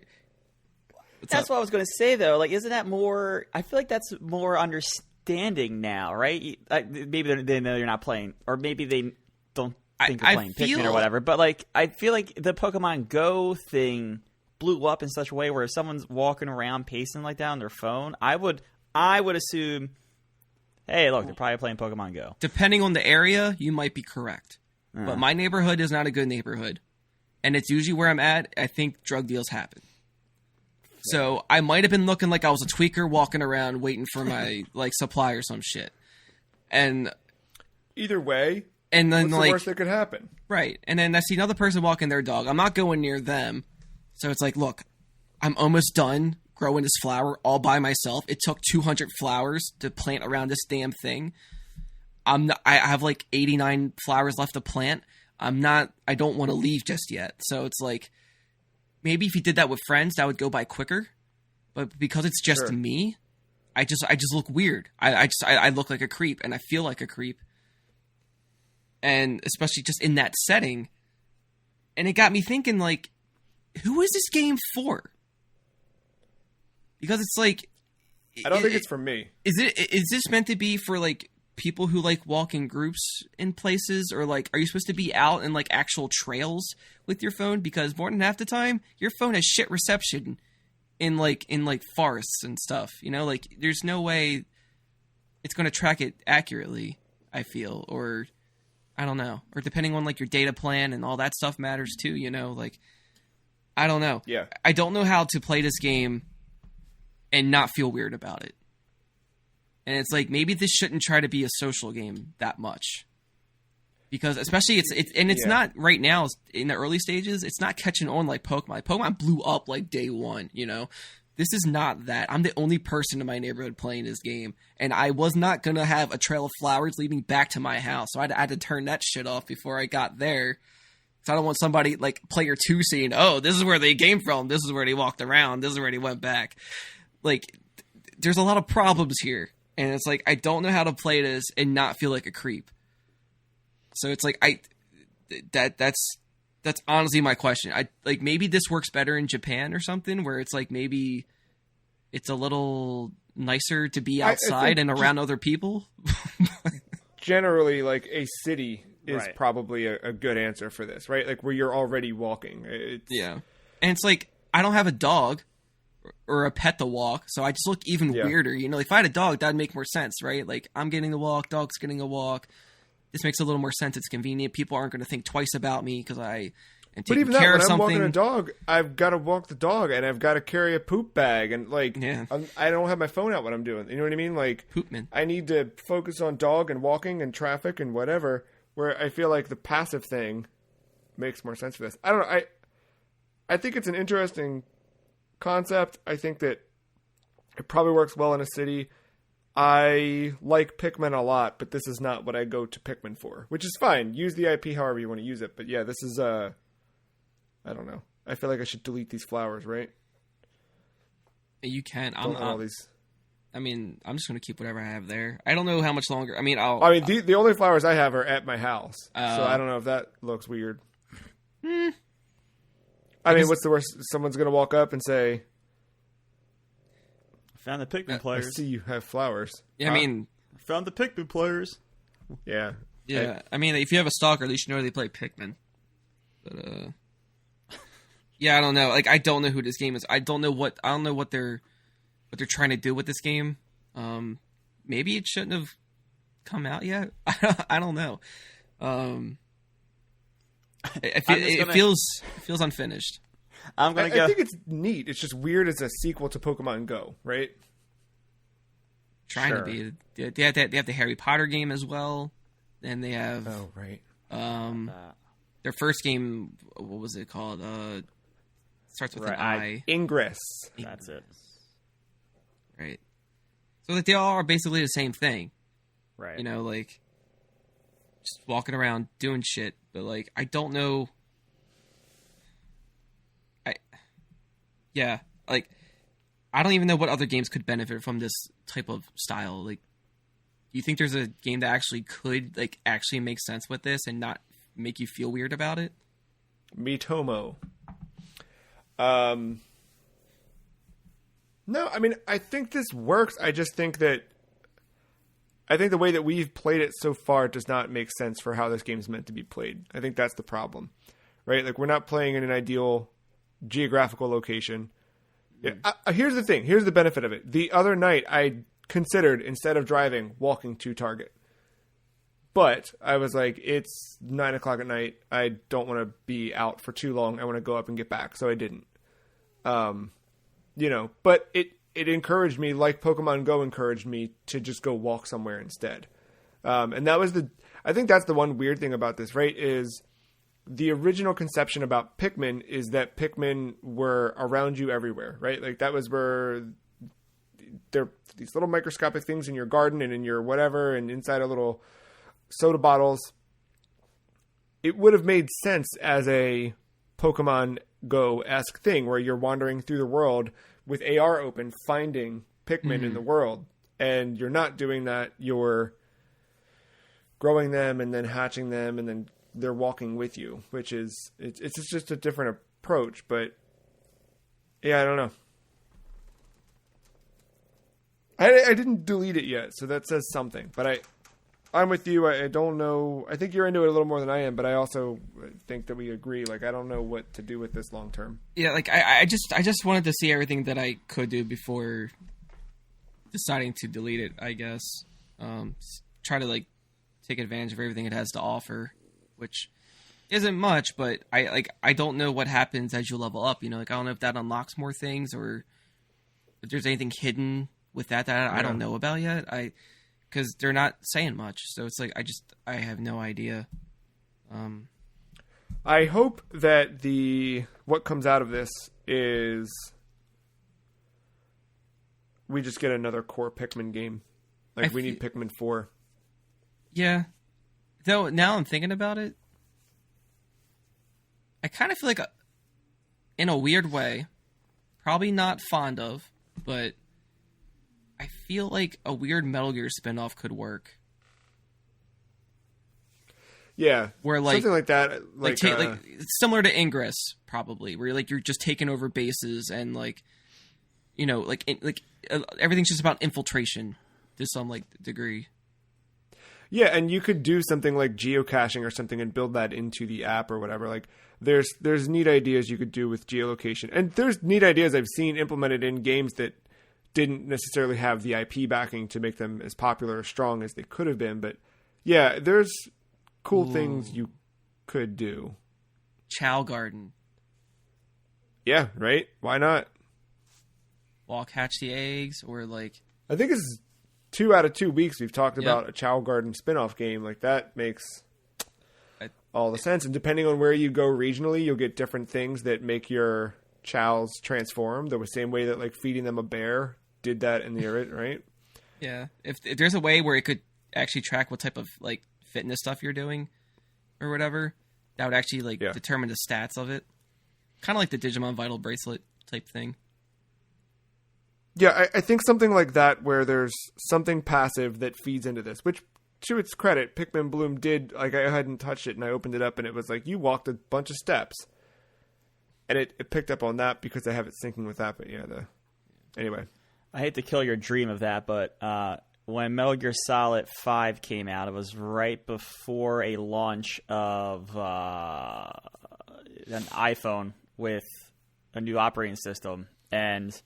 Speaker 2: That's what I was going to say, though. Like, isn't that more... I feel like that's more understanding now, right? Maybe they know you're not playing, or maybe they don't think you're playing Pikmin or whatever. But, like, I feel like the Pokemon Go thing blew up in such a way where if someone's walking around pacing like that on their phone, I would assume, hey, look, they're probably playing Pokemon Go.
Speaker 3: Depending on the area, you might be correct. But my neighborhood is not a good neighborhood. And it's usually where I'm at, I think drug deals happen. So I might have been looking like I was a tweaker walking around waiting for my like supply or some shit. And
Speaker 1: either way,
Speaker 3: and then
Speaker 1: what's the worst that could happen?
Speaker 3: Right. And then I see another person walking their dog. I'm not going near them. So it's like, look, I'm almost done growing this flower all by myself. It took 200 flowers to plant around this damn thing. I have like 89 flowers left to plant. I don't want to leave just yet. So it's like, maybe if you did that with friends, that would go by quicker. But because it's just me, I just look weird. I look like a creep, and I feel like a creep. And especially just in that setting. And it got me thinking, like, who is this game for? Because it's like,
Speaker 1: I don't think it's for me.
Speaker 3: Is this meant to be for like people who like walk in groups in places, or like are you supposed to be out in like actual trails with your phone? Because more than half the time your phone has shit reception in like forests and stuff, you know, like there's no way it's going to track it accurately, I feel. Or I don't know, or depending on like your data plan and all that stuff matters too, you know, like I don't know.
Speaker 1: Yeah,
Speaker 3: I don't know how to play this game and not feel weird about it. And it's like, maybe this shouldn't try to be a social game that much. Because especially it's not right now in the early stages, it's not catching on like Pokemon. Like, Pokemon blew up like day one, you know? This is not that. I'm the only person in my neighborhood playing this game. And I was not going to have a trail of flowers leading back to my house. So I had to turn that shit off before I got there. Because I don't want somebody like player 2 saying, oh, this is where they came from. This is where they walked around. This is where they went back. Like, there's a lot of problems here. And it's like, I don't know how to play this and not feel like a creep. So it's like, that's honestly my question. Like, maybe this works better in Japan or something, where it's like, maybe it's a little nicer to be outside and around other people.
Speaker 1: Generally, like a city is probably a good answer for this, right? Like where you're already walking.
Speaker 3: Yeah. And it's like, I don't have a dog or a pet to walk, so I just look even weirder. You know, like if I had a dog, that'd make more sense, right? Like I'm getting a walk, dog's getting a walk. This makes a little more sense. It's convenient. People aren't going to think twice about me because I am taking care of something. When I'm walking a dog, I've
Speaker 1: got to walk the dog, and I've got to carry a poop bag, and like I don't have my phone out when I'm doing. You know what I mean? Like
Speaker 3: Poopman.
Speaker 1: I need to focus on dog and walking and traffic and whatever. Where I feel like the passive thing makes more sense for this. I don't know. I think it's an interesting concept. I think that it probably works well in a city. I like Pikmin a lot, but this is not what I go to Pikmin for, which is fine. Use the IP however you want to use it. But yeah, this is, I don't know. I feel like I should delete these flowers, right?
Speaker 3: You can.
Speaker 1: all these.
Speaker 3: I mean, I'm just going to keep whatever I have there. I don't know how much longer. I mean,
Speaker 1: the only flowers I have are at my house. So I don't know if that looks weird. I mean, what's the worst? Someone's going to walk up and say,
Speaker 2: found the Pikmin players.
Speaker 1: I see you have flowers.
Speaker 3: Yeah, I mean,
Speaker 2: found the Pikmin players.
Speaker 1: Yeah.
Speaker 3: Yeah. I mean, if you have a stalker, at least you know they play Pikmin. But yeah, I don't know. Like, I don't know who this game is. I don't know what they're trying to do with this game. Maybe it shouldn't have come out yet. I don't know. It feels unfinished.
Speaker 1: I think it's neat. It's just weird as a sequel to Pokemon Go, right?
Speaker 3: Trying to be. They have the Harry Potter game as well. And they have...
Speaker 1: Oh, right.
Speaker 3: Their first game, what was it called? Starts with an I.
Speaker 1: Ingress.
Speaker 2: That's it.
Speaker 3: Right. So that they all are basically the same thing.
Speaker 2: Right.
Speaker 3: You know, like... just walking around doing shit. But, like, I don't know... Yeah, like, I don't even know what other games could benefit from this type of style. Like, do you think there's a game that actually could actually make sense with this and not make you feel weird about it?
Speaker 1: Miitomo. No, I mean, I think this works. I just think the way that we've played it so far does not make sense for how this game's meant to be played. I think that's the problem, right? Like, we're not playing in an ideal geographical location. Yeah, here's the thing. Here's the benefit of it. The other night, I considered, instead of driving, walking to Target. But I was like, it's 9 o'clock at night. I don't want to be out for too long. I want to go up and get back. So I didn't. But it encouraged me, like Pokemon Go encouraged me, to just go walk somewhere instead. And that was I think that's the one weird thing about this, right? Is the original conception about Pikmin is that Pikmin were around you everywhere, right? Like, that was where they're these little microscopic things in your garden and in your whatever and inside of little soda bottles. It would have made sense as a Pokemon Go-esque thing where you're wandering through the world with AR open, finding Pikmin in the world. And you're not doing that. You're growing them and then hatching them and then they're walking with you, which is, it's just a different approach. But yeah, I don't know. I didn't delete it yet, so that says something. But I'm with you. I don't know. I think you're into it a little more than I am, but I also think that we agree. Like, I don't know what to do with this long term.
Speaker 3: Yeah, like I just wanted to see everything that I could do before deciding to delete it, I guess. Try to take advantage of everything it has to offer, which isn't much, but I don't know what happens as you level up. I don't know if that unlocks more things or if there's anything hidden with that I don't know about yet. Because they're not saying much, so it's like I have no idea.
Speaker 1: I hope that what comes out of this is we just get another core Pikmin game. We need Pikmin 4.
Speaker 3: Yeah. Though now I'm thinking about it, I kind of feel like, in a weird way, probably not fond of, but I feel like a weird Metal Gear spinoff could work.
Speaker 1: Yeah,
Speaker 3: where
Speaker 1: something like that,
Speaker 3: it's similar to Ingress, probably, where you're just taking over bases and everything's just about infiltration to some degree.
Speaker 1: Yeah, and you could do something like geocaching or something and build that into the app or whatever. Like, there's neat ideas you could do with geolocation, and there's neat ideas I've seen implemented in games that didn't necessarily have the IP backing to make them as popular or strong as they could have been. But yeah, there's cool things you could do.
Speaker 3: Chow Garden.
Speaker 1: Yeah, right? Why not?
Speaker 3: Walk, hatch the eggs, or
Speaker 1: I think it's 2 out of 2 weeks we've talked about a Chow Garden spin-off game. That makes all the sense. And depending on where you go regionally, you'll get different things that make your chows transform the same way that feeding them a bear did that in the right?
Speaker 3: Yeah. If there's a way where it could actually track what type of fitness stuff you're doing or whatever, that would actually determine the stats of it. Kind of like the Digimon Vital Bracelet type thing.
Speaker 1: Yeah, I think something like that where there's something passive that feeds into this, which, to its credit, Pikmin Bloom did. I hadn't touched it and I opened it up and it was you walked a bunch of steps. And it picked up on that because I have it syncing with that. But yeah, anyway.
Speaker 2: I hate to kill your dream of that, but when Metal Gear Solid 5 came out, it was right before a launch of an iPhone with a new operating system. And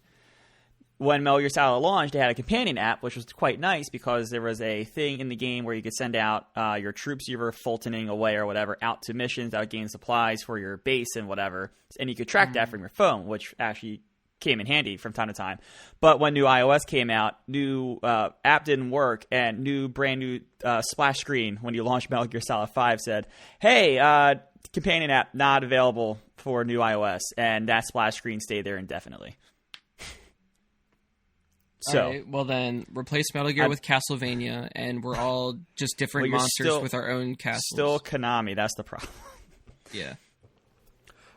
Speaker 2: when Metal Gear Solid launched, they had a companion app, which was quite nice because there was a thing in the game where you could send out your troops you were fultoning away or whatever out to missions that would gain supplies for your base and whatever. And you could track that from your phone, which actually came in handy from time to time. But when new iOS came out, new app didn't work, and brand new splash screen when you launched Metal Gear Solid 5 said, hey, companion app not available for new iOS. And that splash screen stayed there indefinitely. So,
Speaker 3: all right, well then, replace Metal Gear with Castlevania, and we're all just different monsters with our own castles.
Speaker 2: Still Konami, that's the problem.
Speaker 3: Yeah.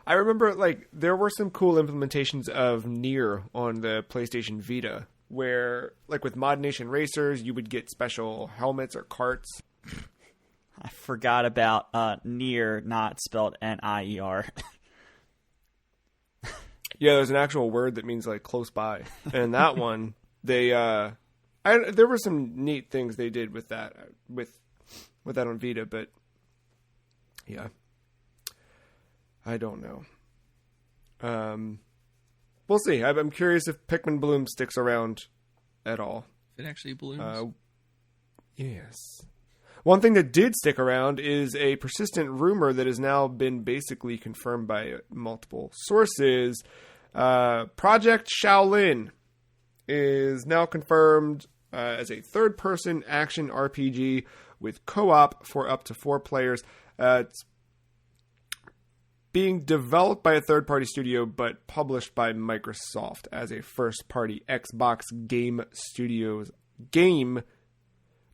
Speaker 1: I remember like there were some cool implementations of Nier on the PlayStation Vita, where like with Mod Nation Racers, you would get special helmets or carts.
Speaker 2: I forgot about Nier, not spelled Nier.
Speaker 1: Yeah, there's an actual word that means like close by, and that one there were some neat things they did with that with that on Vita, but yeah, I don't know. We'll see. I'm curious if Pikmin Bloom sticks around at all.
Speaker 3: If it actually blooms.
Speaker 1: Yes. One thing that did stick around is a persistent rumor that has now been basically confirmed by multiple sources. Project Shaolin is now confirmed as a third-person action RPG with co-op for up to 4 players. It's being developed by a third-party studio, but published by Microsoft as a first-party Xbox Game Studios game.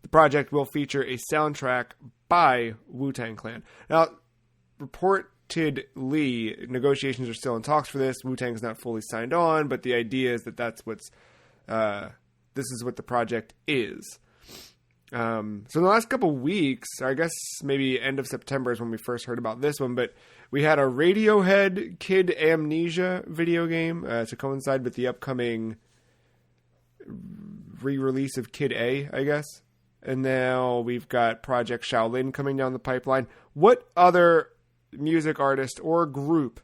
Speaker 1: The project will feature a soundtrack by Wu-Tang Clan. Now, reportedly, negotiations are still in talks for this. Wu-Tang's not fully signed on, but the idea is that this is what the project is. So in the last couple weeks, I guess maybe end of September is when we first heard about this one, but we had a Radiohead Kid Amnesia video game to coincide with the upcoming re-release of Kid A, I guess. And now we've got Project Shaolin coming down the pipeline. What other music artist or group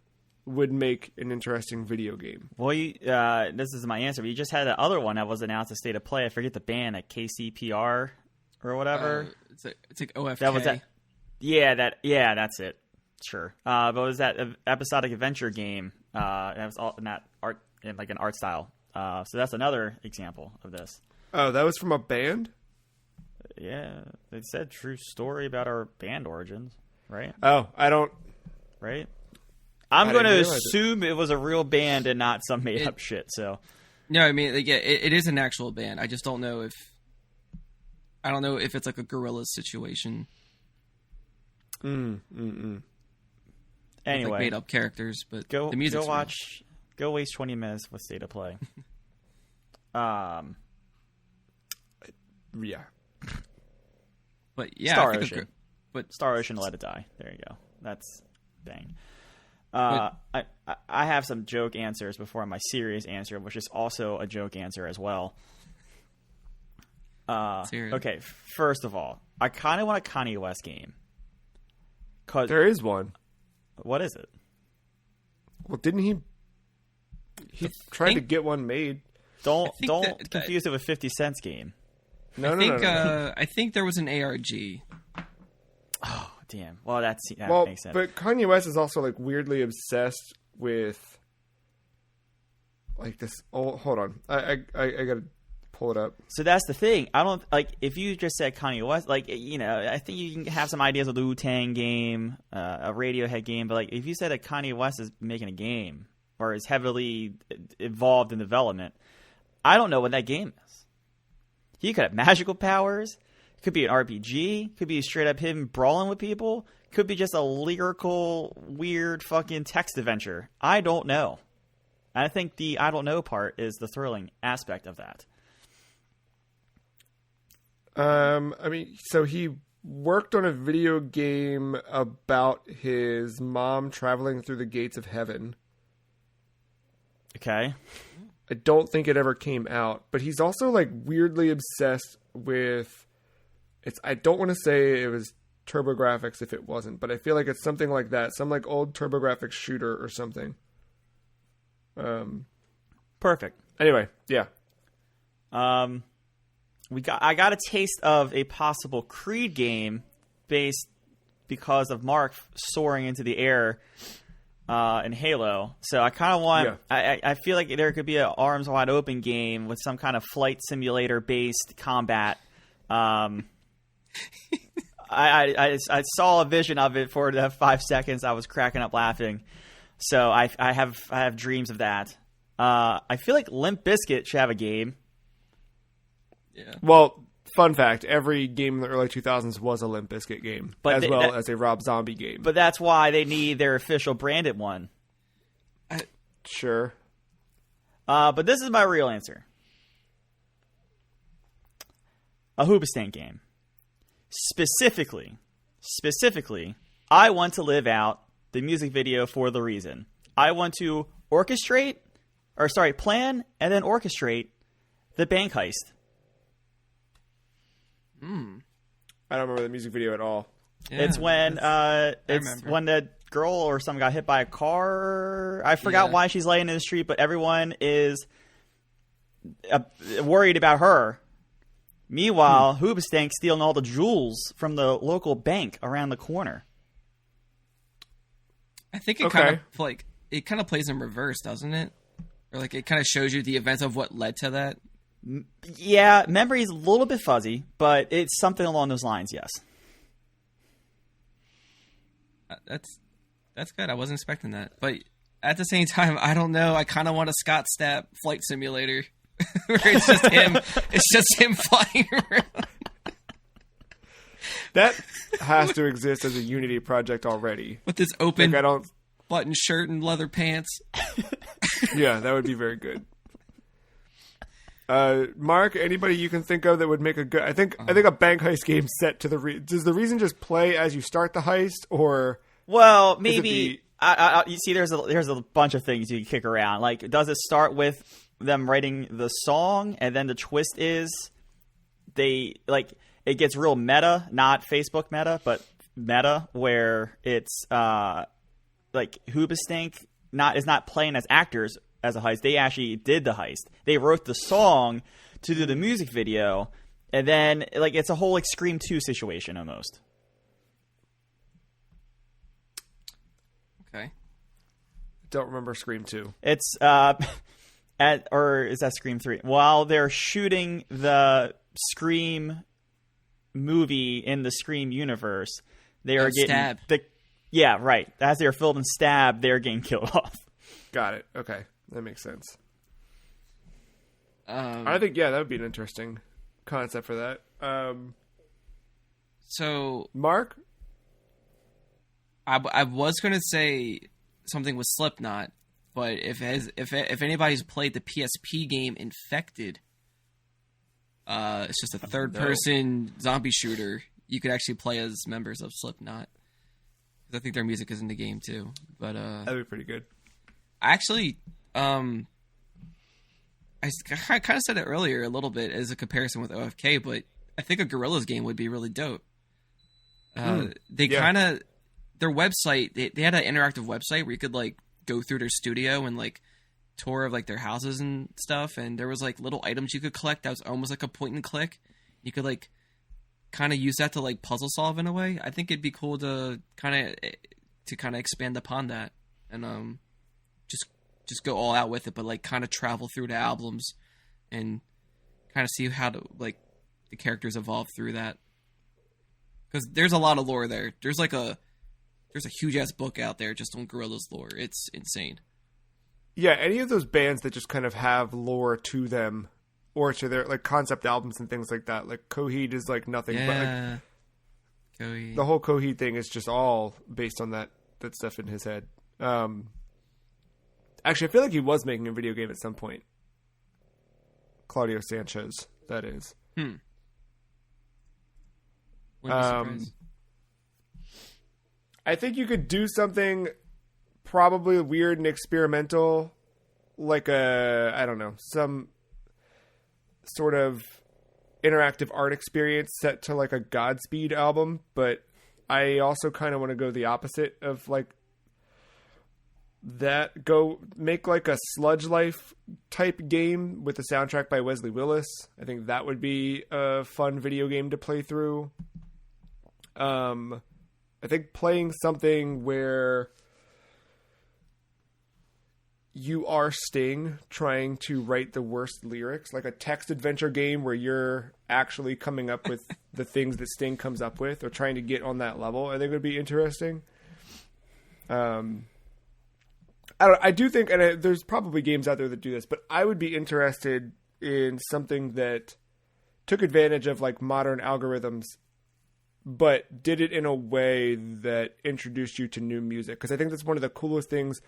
Speaker 1: would make an interesting video game?
Speaker 2: Well, this is my answer. But you just had the other one that was announced as State of Play. I forget the band, at KCPR or whatever.
Speaker 3: It's like OFK.
Speaker 2: That was that. Yeah, that's it. Sure. But it was that episodic adventure game. That was all in that art, in like an art style. So that's another example of this.
Speaker 1: Oh, that was from a band?
Speaker 2: Yeah, it said true story about our band origins, right?
Speaker 1: Oh, I don't...
Speaker 2: Right? I'm going to assume it was a real band and not some made-up shit, so...
Speaker 3: No, I mean, like, yeah, it is an actual band. I just don't know if... I don't know if it's like a Gorillaz situation.
Speaker 2: Anyway.
Speaker 3: Like made-up characters, but
Speaker 2: the
Speaker 3: music's
Speaker 2: Go waste 20 minutes with State of Play.
Speaker 1: Yeah.
Speaker 3: But yeah,
Speaker 2: Star
Speaker 3: I think
Speaker 2: Ocean.
Speaker 3: but
Speaker 2: Star Ocean, Let It Die. There you go. That's bang. I have some joke answers before my serious answer, which is also a joke answer as well. Okay, first of all, I kind of want a Kanye West game.
Speaker 1: There is one.
Speaker 2: What is it?
Speaker 1: Well, didn't he tried to get one made?
Speaker 2: Don't confuse it with 50 Cent's game.
Speaker 1: No.
Speaker 3: I think there was an ARG.
Speaker 2: Oh, damn. Well, that makes sense.
Speaker 1: But Kanye West is also like weirdly obsessed with like this. Oh, hold on. I gotta pull it up.
Speaker 2: So that's the thing. I don't like if you just said Kanye West. Like, you know, I think you can have some ideas of the Wu-Tang game, a Radiohead game. But like, if you said that Kanye West is making a game or is heavily involved in development, I don't know what that game is. He could have magical powers. It could be an RPG. Could be straight up him brawling with people. Could be just a lyrical, weird fucking text adventure. I don't know. I think the I don't know part is the thrilling aspect of that.
Speaker 1: I mean, so he worked on a video game about his mom traveling through the gates of heaven.
Speaker 2: Okay.
Speaker 1: I don't think it ever came out, but he's also like weirdly obsessed with I don't want to say it was TurboGrafx if it wasn't, but I feel like it's something like that. Some like old TurboGrafx shooter or something.
Speaker 2: Perfect.
Speaker 1: Anyway, yeah.
Speaker 2: I got a taste of a possible Creed game because of Mark soaring into the air in Halo. So I kind of want... Yeah. I feel like there could be an arms wide open game with some kind of flight simulator based combat. I saw a vision of it for the 5 seconds. I was cracking up laughing. So I have dreams of that. I feel like Limp Bizkit should have a game.
Speaker 3: Yeah.
Speaker 1: Well, fun fact: every game in the early 2000s was a Limp Bizkit game, as well as a Rob Zombie game.
Speaker 2: But that's why they need their official branded one.
Speaker 1: Sure.
Speaker 2: But this is my real answer. A Hoobastank game. Specifically, I want to live out the music video for the reason. I want to plan and then orchestrate the bank heist.
Speaker 1: I don't remember the music video at all.
Speaker 2: Yeah, it's when the girl or someone got hit by a car. I forgot why she's laying in the street, but everyone is worried about her. Meanwhile, Hoobastank stealing all the jewels from the local bank around the corner.
Speaker 3: I think it kind of plays in reverse, doesn't it? Or like it kind of shows you the events of what led to that.
Speaker 2: Yeah, memory's a little bit fuzzy, but it's something along those lines. Yes.
Speaker 3: That's good. I wasn't expecting that, but at the same time, I don't know. I kind of want a Scott Stapp flight simulator where it's just him. It's just him flying around.
Speaker 1: That has to exist as a Unity project already.
Speaker 3: With this open button shirt and leather pants.
Speaker 1: Yeah, that would be very good. Mark, anybody you can think of that would make a good... I think a bank heist game set to the... Does the reason just play as you start the heist, or...
Speaker 2: Well, maybe... you see, there's a bunch of things you can kick around. Like, does it start with them writing the song, and then the twist is it gets real meta, not Facebook meta, but meta, where it's like Hoobastank is not playing as actors as a heist. They actually did the heist. They wrote the song to do the music video, and then it's a whole Scream 2 situation almost.
Speaker 3: Okay.
Speaker 1: Don't remember Scream 2.
Speaker 2: It's or is that Scream 3? While they're shooting the Scream movie in the Scream universe, they are getting
Speaker 3: stabbed.
Speaker 2: Yeah, right. As they're filming Stab, they're getting killed off.
Speaker 1: Got it. Okay, that makes sense. I think that would be an interesting concept for that.
Speaker 3: So,
Speaker 1: Mark,
Speaker 3: I was going to say something with Slipknot, but if anybody's played the PSP game Infected, it's just a third-person zombie shooter. You could actually play as members of Slipknot. I think their music is in the game too. But
Speaker 1: that'd be pretty good.
Speaker 3: Actually, I kind of said it earlier a little bit as a comparison with OFK, but I think a Gorillaz game would be really dope. Their website, they had an interactive website where you could go through their studio and tour of their houses and stuff, and there was little items you could collect that was almost like a point and click. You could kind of use that to puzzle solve in a way. I think it'd be cool to kind of expand upon that and just go all out with it, but kind of travel through the albums and kind of see how the characters evolve through that, because there's a lot of lore there. There's a huge ass book out there just on Gorillaz lore. It's insane.
Speaker 1: Yeah, any of those bands that just kind of have lore to them, or to their concept albums and things like that. Coheed is nothing, but
Speaker 3: Coheed.
Speaker 1: The whole Coheed thing is just all based on that stuff in his head. Actually, I feel like he was making a video game at some point. Claudio Sanchez, that is.
Speaker 3: Wouldn't be surprised.
Speaker 1: I think you could do something probably weird and experimental, some sort of interactive art experience set to a Godspeed album, but I also kind of want to go the opposite of that. Go make a Sludge Life type game with a soundtrack by Wesley Willis. I think that would be a fun video game to play through. I think playing something where you are Sting trying to write the worst lyrics, like a text adventure game where you're actually coming up with the things that Sting comes up with, or trying to get on that level, I think would be interesting. I do think, and there's probably games out there that do this, but I would be interested in something that took advantage of modern algorithms, but did it in a way that introduced you to new music. Because I think that's one of the coolest things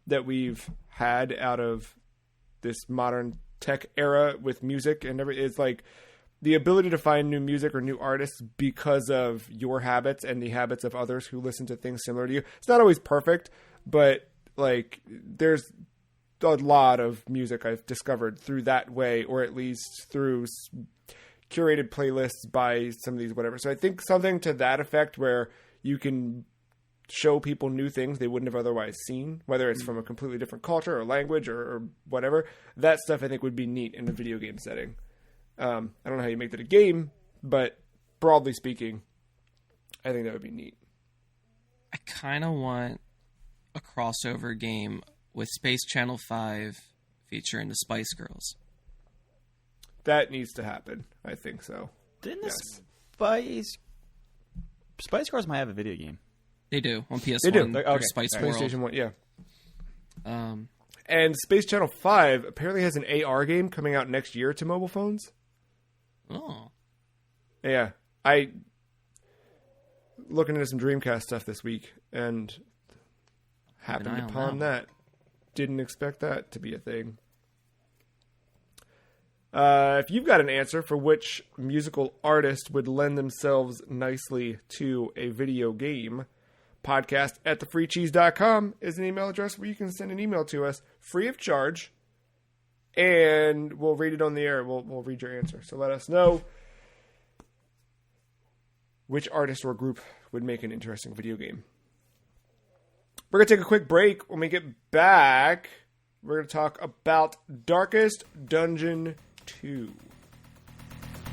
Speaker 1: that we've had out of this modern tech era with music and it's like the ability to find new music or new artists because of your habits and the habits of others who listen to things similar to you. It's not always perfect, but like there's a lot of music I've discovered through that way, or at least through curated playlists by some of these whatever. So I think something to that effect where you can show people new things they wouldn't have otherwise seen, whether it's from a completely different culture or language or whatever. That stuff I think would be neat in a video game setting. I don't know how you make that a game, but broadly speaking, I think that would be neat.
Speaker 3: I kind of want a crossover game with Space Channel 5 featuring the Spice Girls.
Speaker 1: That needs to happen. I think so.
Speaker 2: Didn't Spice Girls might have a video game?
Speaker 3: They do on PS1.
Speaker 1: They do.
Speaker 3: There's Spice World.
Speaker 1: PlayStation 1, yeah. And Space Channel 5 apparently has an AR game coming out next year to mobile phones.
Speaker 3: Oh.
Speaker 1: Yeah. Looking into some Dreamcast stuff this week and happened upon that. Didn't expect that to be a thing. If you've got an answer for which musical artist would lend themselves nicely to a video game, podcast@thefreecheese.com is an email address where you can send an email to us free of charge, and we'll read it on the air. We'll read your answer. So let us know which artist or group would make an interesting video game. We're going to take a quick break. When we get back, we're going to talk about Darkest Dungeon 2.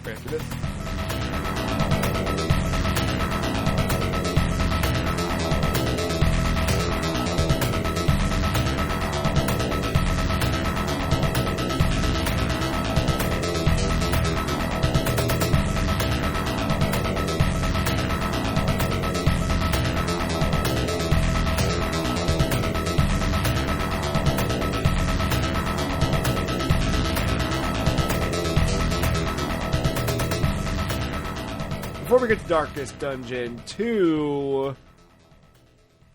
Speaker 1: Right after this. Before we get to Darkest Dungeon 2,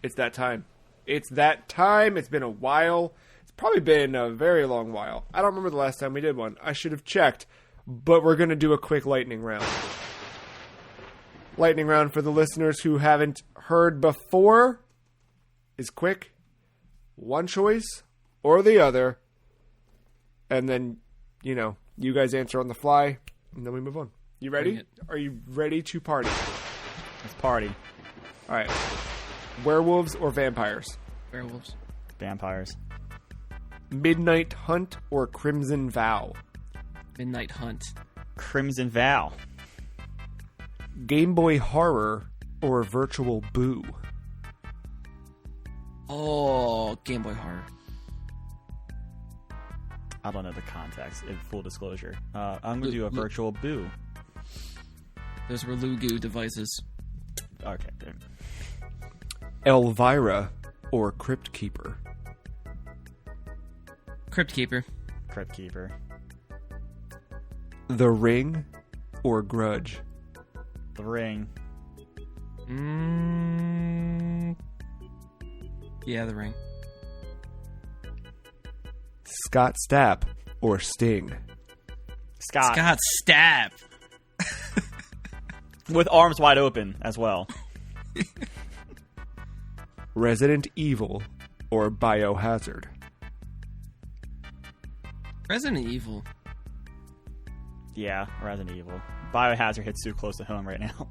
Speaker 1: it's that time. It's that time. It's been a while. It's probably been a very long while. I don't remember the last time we did one. I should have checked, but we're going to do a quick lightning round. Lightning round for the listeners who haven't heard before is quick. One choice or the other. And then, you guys answer on the fly, and then we move on. You ready? Are you ready to party?
Speaker 2: Let's party.
Speaker 1: All right. Werewolves or vampires?
Speaker 3: Werewolves.
Speaker 2: Vampires.
Speaker 1: Midnight Hunt or Crimson Vow?
Speaker 3: Midnight Hunt.
Speaker 2: Crimson Vow.
Speaker 1: Game Boy Horror or Virtual Boo?
Speaker 3: Oh, Game Boy Horror.
Speaker 2: I don't know the context, in full disclosure. I'm going to do a Virtual Boo.
Speaker 3: Those were Lugu devices.
Speaker 2: Okay, there.
Speaker 1: Elvira or Crypt Keeper?
Speaker 3: Crypt Keeper.
Speaker 2: Crypt Keeper.
Speaker 1: The Ring or Grudge?
Speaker 2: The Ring.
Speaker 3: Yeah, The Ring.
Speaker 1: Scott Stapp or Sting?
Speaker 2: Scott
Speaker 3: Stapp.
Speaker 2: with arms wide open as well.
Speaker 1: Resident Evil or Biohazard?
Speaker 3: Resident Evil.
Speaker 2: Yeah, Resident Evil. Biohazard hits too close to home right now.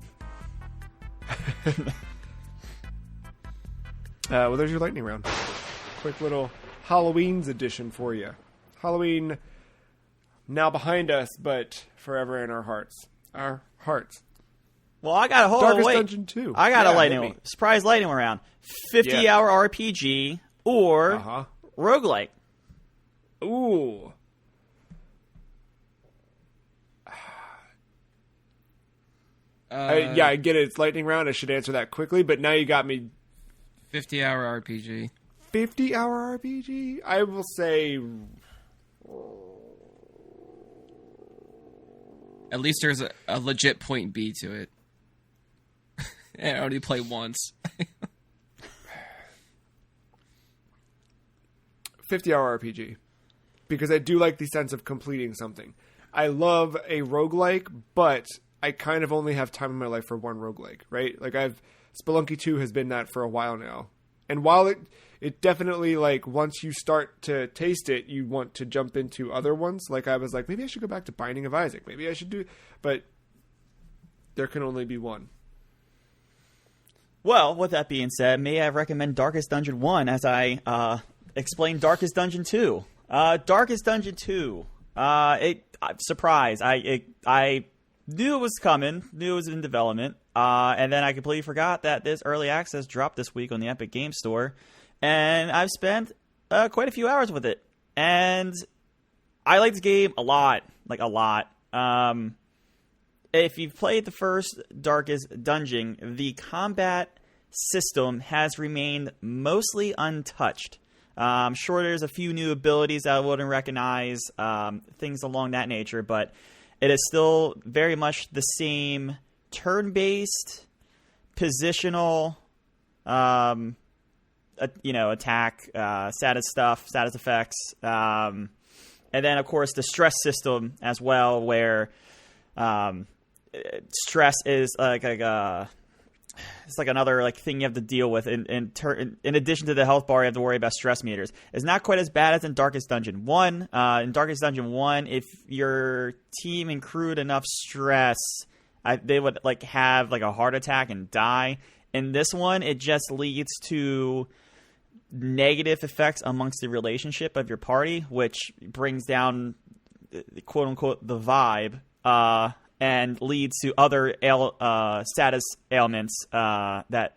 Speaker 1: Well, there's your lightning round. Quick little Halloween's edition for you. Halloween now behind us, but forever in our hearts. Our hearts.
Speaker 2: Well, I got a whole
Speaker 1: Darkest
Speaker 2: wait.
Speaker 1: Dungeon 2.
Speaker 2: I got a surprise lightning round. 50-hour RPG or roguelike.
Speaker 1: Ooh. Yeah, I get it. It's lightning round. I should answer that quickly, but now you got me.
Speaker 3: 50-hour RPG.
Speaker 1: 50-hour RPG? I will say.
Speaker 3: At least there's a legit point B to it. And I only play once.
Speaker 1: 50-hour RPG because I do like the sense of completing something. I love a roguelike, but I kind of only have time in my life for one roguelike, right? Like Spelunky 2 has been that for a while now. And while it definitely, like, once you start to taste it, you want to jump into other ones. Like, I was like, maybe I should go back to Binding of Isaac. Maybe I should do... But there can only be one.
Speaker 2: Well, with that being said, may I recommend Darkest Dungeon 1 as I explain Darkest Dungeon 2. Darkest Dungeon 2. Surprise. I knew it was coming, knew it was in development, and then I completely forgot that this early access dropped this week on the Epic Game Store, and I've spent quite a few hours with it, and I like this game a lot, like a lot. If you've played the first Darkest Dungeon, the combat system has remained mostly untouched. I'm sure there's a few new abilities that I wouldn't recognize, things along that nature, but it is still very much the same turn-based, positional, attack, status stuff, status effects, and then, of course, the stress system as well, where stress is it's like another like thing you have to deal with. In addition to the health bar, you have to worry about stress meters. It's not quite as bad as in Darkest Dungeon 1. In Darkest Dungeon 1, if your team accrued enough stress, they would like have like a heart attack and die. In this one, it just leads to negative effects amongst the relationship of your party, which brings down quote unquote the vibe. And leads to other status ailments that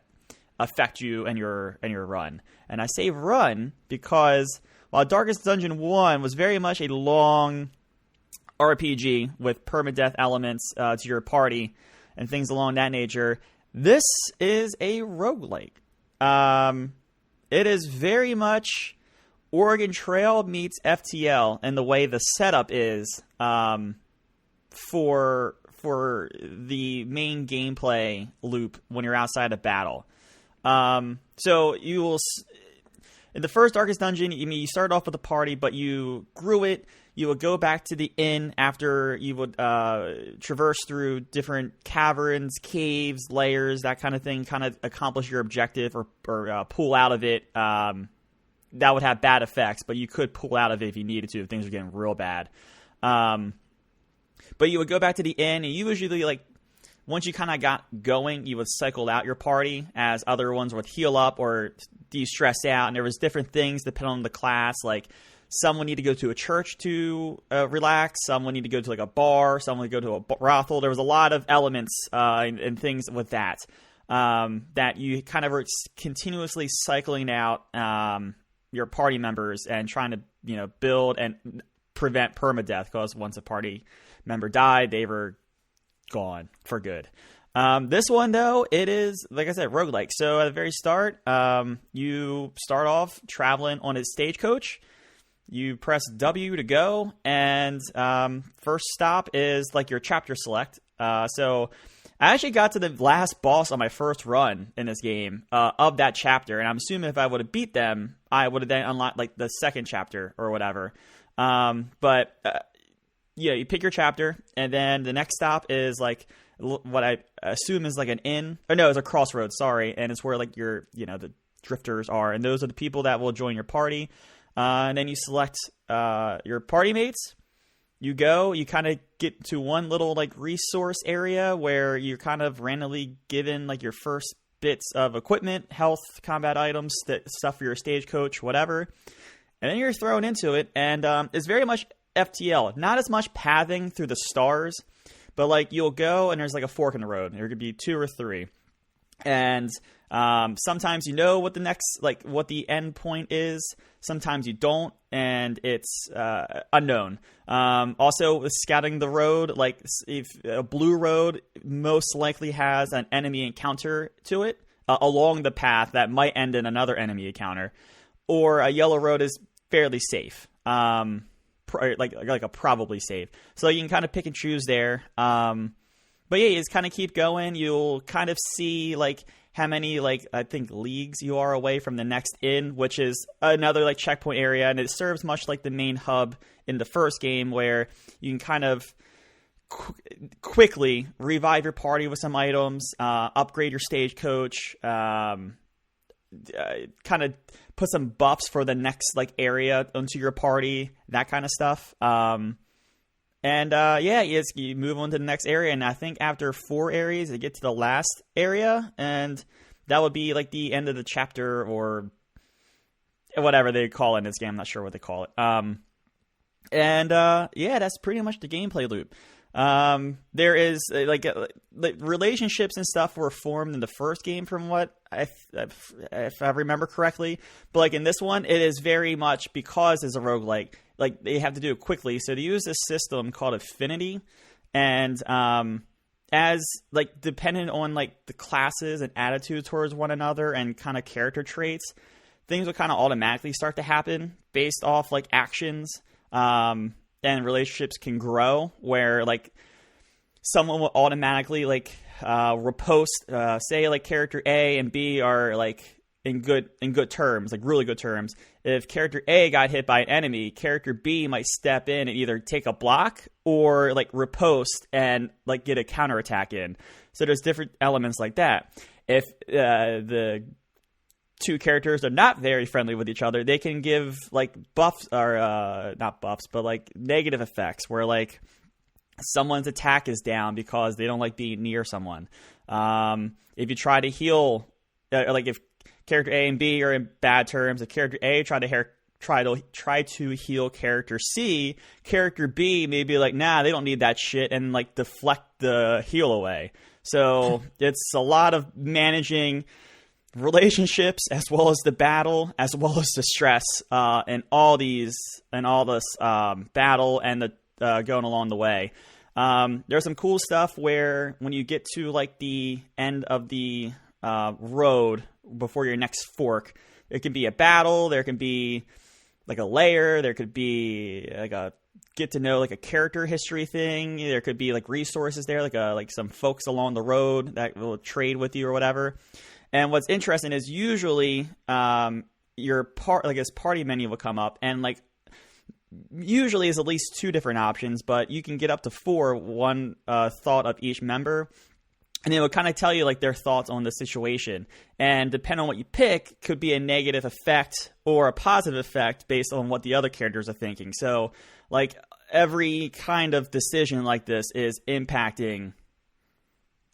Speaker 2: affect you and your run. And I say run because while Darkest Dungeon 1 was very much a long RPG with permadeath elements to your party and things along that nature, this is a roguelike. It is very much Oregon Trail meets FTL in the way the setup is for the main gameplay loop when you're outside of battle. So you will in the first Darkest Dungeon, you start off with a party, but you grew it. You would go back to the inn after you would traverse through different caverns, caves, layers, that kind of thing, kind of accomplish your objective or pull out of it. That would have bad effects, but you could pull out of it if you needed to if things were getting real bad. But you would go back to the inn, and you usually, like, once you kind of got going, you would cycle out your party as other ones would heal up or de-stress out. And there was different things depending on the class. Like, some would need to go to a church to relax. Some would need to go to, like, a bar. Some would go to a brothel. There was a lot of elements and things with that that you kind of were continuously cycling out your party members and trying to, build and prevent permadeath, because once a party member died, they were gone for good. This one, though, it is, like I said, roguelike. So at the very start, you start off traveling on a stagecoach. You press W to go, and first stop is like your chapter select. So I actually got to the last boss on my first run in this game of that chapter, and I'm assuming if I would have beat them, I would have then unlocked like the second chapter or whatever. But you pick your chapter, and then the next stop is like what I assume is like an inn. Or no, it's a crossroads, sorry. And it's where like the drifters are. And those are the people that will join your party. And then you select your party mates. You go, you kind of get to one little like resource area where you're kind of randomly given like your first bits of equipment, health, combat items, stuff for your stagecoach, whatever. And then you're thrown into it, and it's very much FTL. Not as much pathing through the stars, but like you'll go and there's like a fork in the road. There could be 2 or 3. And sometimes you know what the next, like what the end point is. Sometimes you don't, and it's unknown. Also, with scouting the road, like if a blue road most likely has an enemy encounter to it along the path that might end in another enemy encounter, or a yellow road is fairly safe. Like a probably safe. So you can kind of pick and choose there. But yeah, you just kind of keep going. You'll kind of see like how many, like, I think leagues you are away from the next inn, which is another, like, checkpoint area, and it serves much like the main hub in the first game, where you can kind of quickly revive your party with some items, upgrade your stagecoach, kind of put some buffs for the next, like, area onto your party, that kind of stuff. You move on to the next area, and I think after 4 areas, you get to the last area, and that would be, like, the end of the chapter, or whatever they call it in this game. I'm not sure what they call it. That's pretty much the gameplay loop. There is, like relationships and stuff were formed in the first game, from what if I remember correctly. But, like, in this one, it is very much, because it's a roguelike, like, they have to do it quickly. So they use this system called affinity, and as, like, dependent on, like, the classes and attitude towards one another and kind of character traits, things will kind of automatically start to happen based off, like, actions. And relationships can grow, where, like, someone will automatically, like, repost, say, like, character A and B are, like, in good terms, like, really good terms. If character A got hit by an enemy, character B might step in and either take a block or, like, repost and, like, get a counterattack in. So there's different elements like that. If the two characters are not very friendly with each other, they can give, like, buffs, or not buffs, but, like, negative effects, where, like, someone's attack is down because they don't like being near someone. If you try to heal, like, if character A and B are in bad terms, if character A try to heal character C, character B may be like, nah, they don't need that shit, and, like, deflect the heal away. So it's a lot of managing relationships, as well as the battle, as well as the stress, and all this battle and the going along the way. There's some cool stuff where when you get to, like, the end of the road before your next fork, it can be a battle, there can be, like, a layer, there could be, like, a get to know, like, a character history thing, there could be, like, resources there, like some folks along the road that will trade with you or whatever. And what's interesting is usually your party menu will come up, and, like, usually is at least 2 different options, but you can get up to 4, one thought of each member, and it will kind of tell you, like, their thoughts on the situation. And depending on what you pick, could be a negative effect or a positive effect based on what the other characters are thinking. So, like, every kind of decision like this is impacting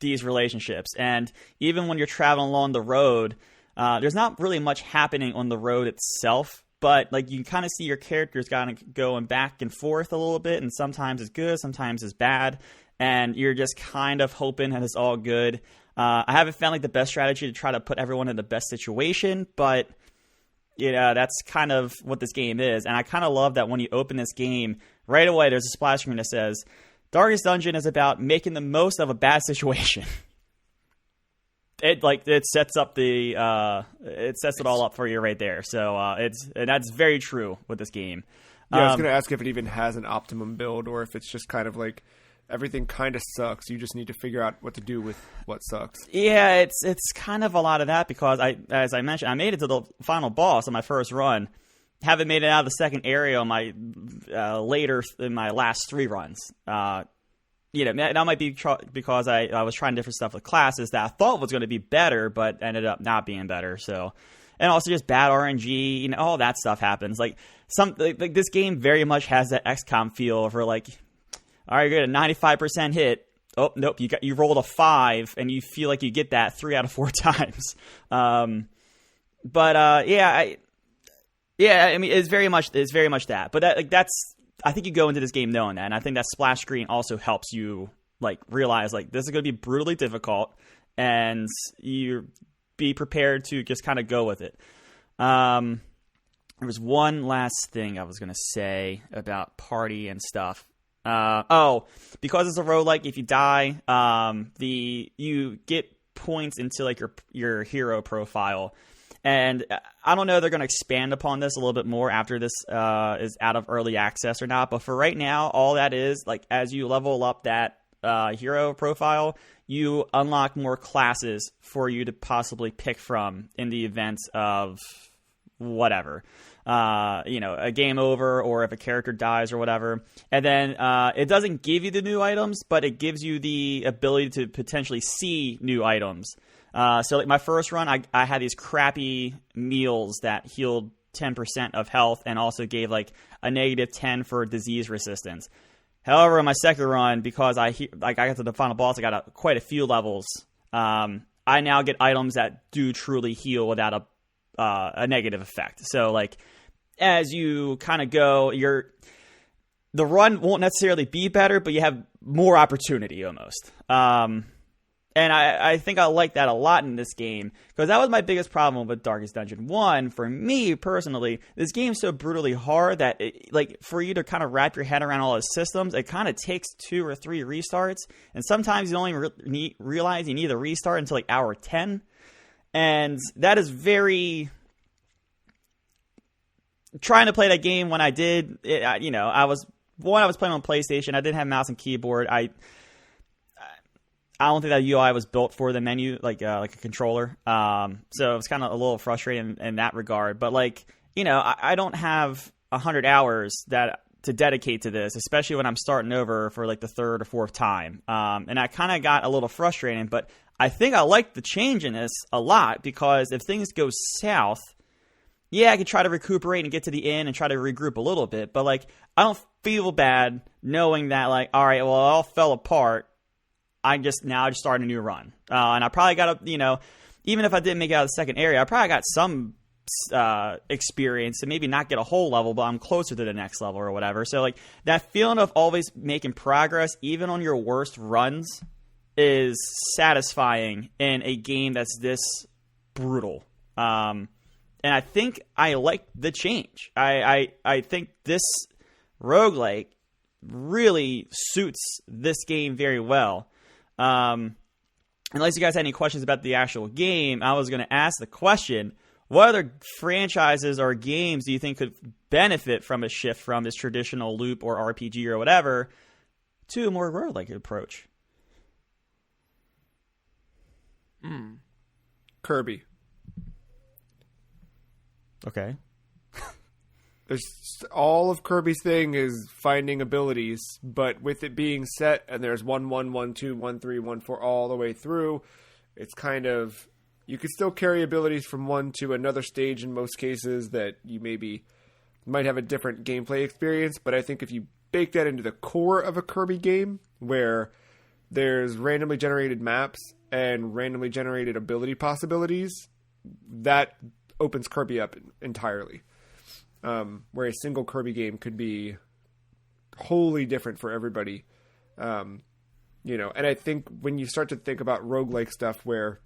Speaker 2: these relationships. And even when you're traveling along the road, there's not really much happening on the road itself, but, like, you can kind of see your characters kind of going back and forth a little bit, and sometimes it's good, sometimes it's bad, and you're just kind of hoping that it's all good. I haven't found, like, the best strategy to try to put everyone in the best situation, but, you know, that's kind of what this game is. And I kind of love that when you open this game, right away there's a splash screen that says, Darkest Dungeon is about making the most of a bad situation. It sets up it all up for you right there. So that's very true with this game.
Speaker 1: Yeah, I was going to ask if it even has an optimum build, or if it's just kind of like everything kind of sucks. You just need to figure out what to do with what sucks.
Speaker 2: Yeah, it's kind of a lot of that, because as I mentioned, I made it to the final boss on my first run. Haven't made it out of the second area on my later in my last 3 runs. That might be because I was trying different stuff with classes that I thought was going to be better, but ended up not being better. So, and also just bad RNG, all that stuff happens. Like this game very much has that XCOM feel for, like, all right, you're good, a 95% hit. Oh nope, you rolled a 5, and you feel like you get that 3 out of 4 times. I mean, it's very much that. But that's. I think you go into this game knowing that, and I think that splash screen also helps you, like, realize, like, this is going to be brutally difficult, and you be prepared to just kind of go with it. There was one last thing I was going to say about party and stuff. Because it's a roguelike, if you die, you get points into, like, your hero profile. And I don't know if they're going to expand upon this a little bit more after this is out of early access or not. But for right now, all that is, like, as you level up that hero profile, you unlock more classes for you to possibly pick from in the event of whatever. A game over, or if a character dies or whatever. And then it doesn't give you the new items, but it gives you the ability to potentially see new items. So like my first run, I had these crappy meals that healed 10% of health and also gave like a -10 for disease resistance. However, in my second run, because I got to the final boss, I got quite a few levels. I now get items that do truly heal without a negative effect. So like as you kind of go, the run won't necessarily be better, but you have more opportunity almost. And I think I like that a lot in this game, because that was my biggest problem with Darkest Dungeon 1. For me, personally, this game's so brutally hard that, for you to kind of wrap your head around all the systems, it kind of takes 2 or 3 restarts. And sometimes you don't even realize you need to restart until, like, hour 10. And that is very... Trying to play that game when I did, I was playing on PlayStation. I didn't have mouse and keyboard. I don't think that UI was built for the menu, like a controller. So it's kind of a little frustrating in that regard. But I don't have 100 hours to dedicate to this, especially when I'm starting over for like the 3rd or 4th time. And I kind of got a little frustrating. But I think I like the change in this a lot, because if things go south, yeah, I could try to recuperate and get to the inn and try to regroup a little bit. But I don't feel bad knowing that all right, well, it all fell apart. I just started a new run. And I probably got even if I didn't make it out of the second area, I probably got some experience and maybe not get a whole level, but I'm closer to the next level or whatever. So that feeling of always making progress, even on your worst runs, is satisfying in a game that's this brutal. And I think I like the change. I think this roguelike really suits this game very well. Unless you guys had any questions about the actual game, I was going to ask the question, what other franchises or games do you think could benefit from a shift from this traditional loop or RPG or whatever to a more roguelike approach?
Speaker 1: Kirby.
Speaker 2: Okay.
Speaker 1: All of Kirby's thing is finding abilities, but with it being set and there's 1, 1, 1, 2, 1, 3, 1, 4 all the way through, it's kind of, you could still carry abilities from one to another stage in most cases that you might have a different gameplay experience. But I think if you bake that into the core of a Kirby game, where there's randomly generated maps and randomly generated ability possibilities, that opens Kirby up entirely. Where a single Kirby game could be wholly different for everybody. And I think when you start to think about roguelike stuff where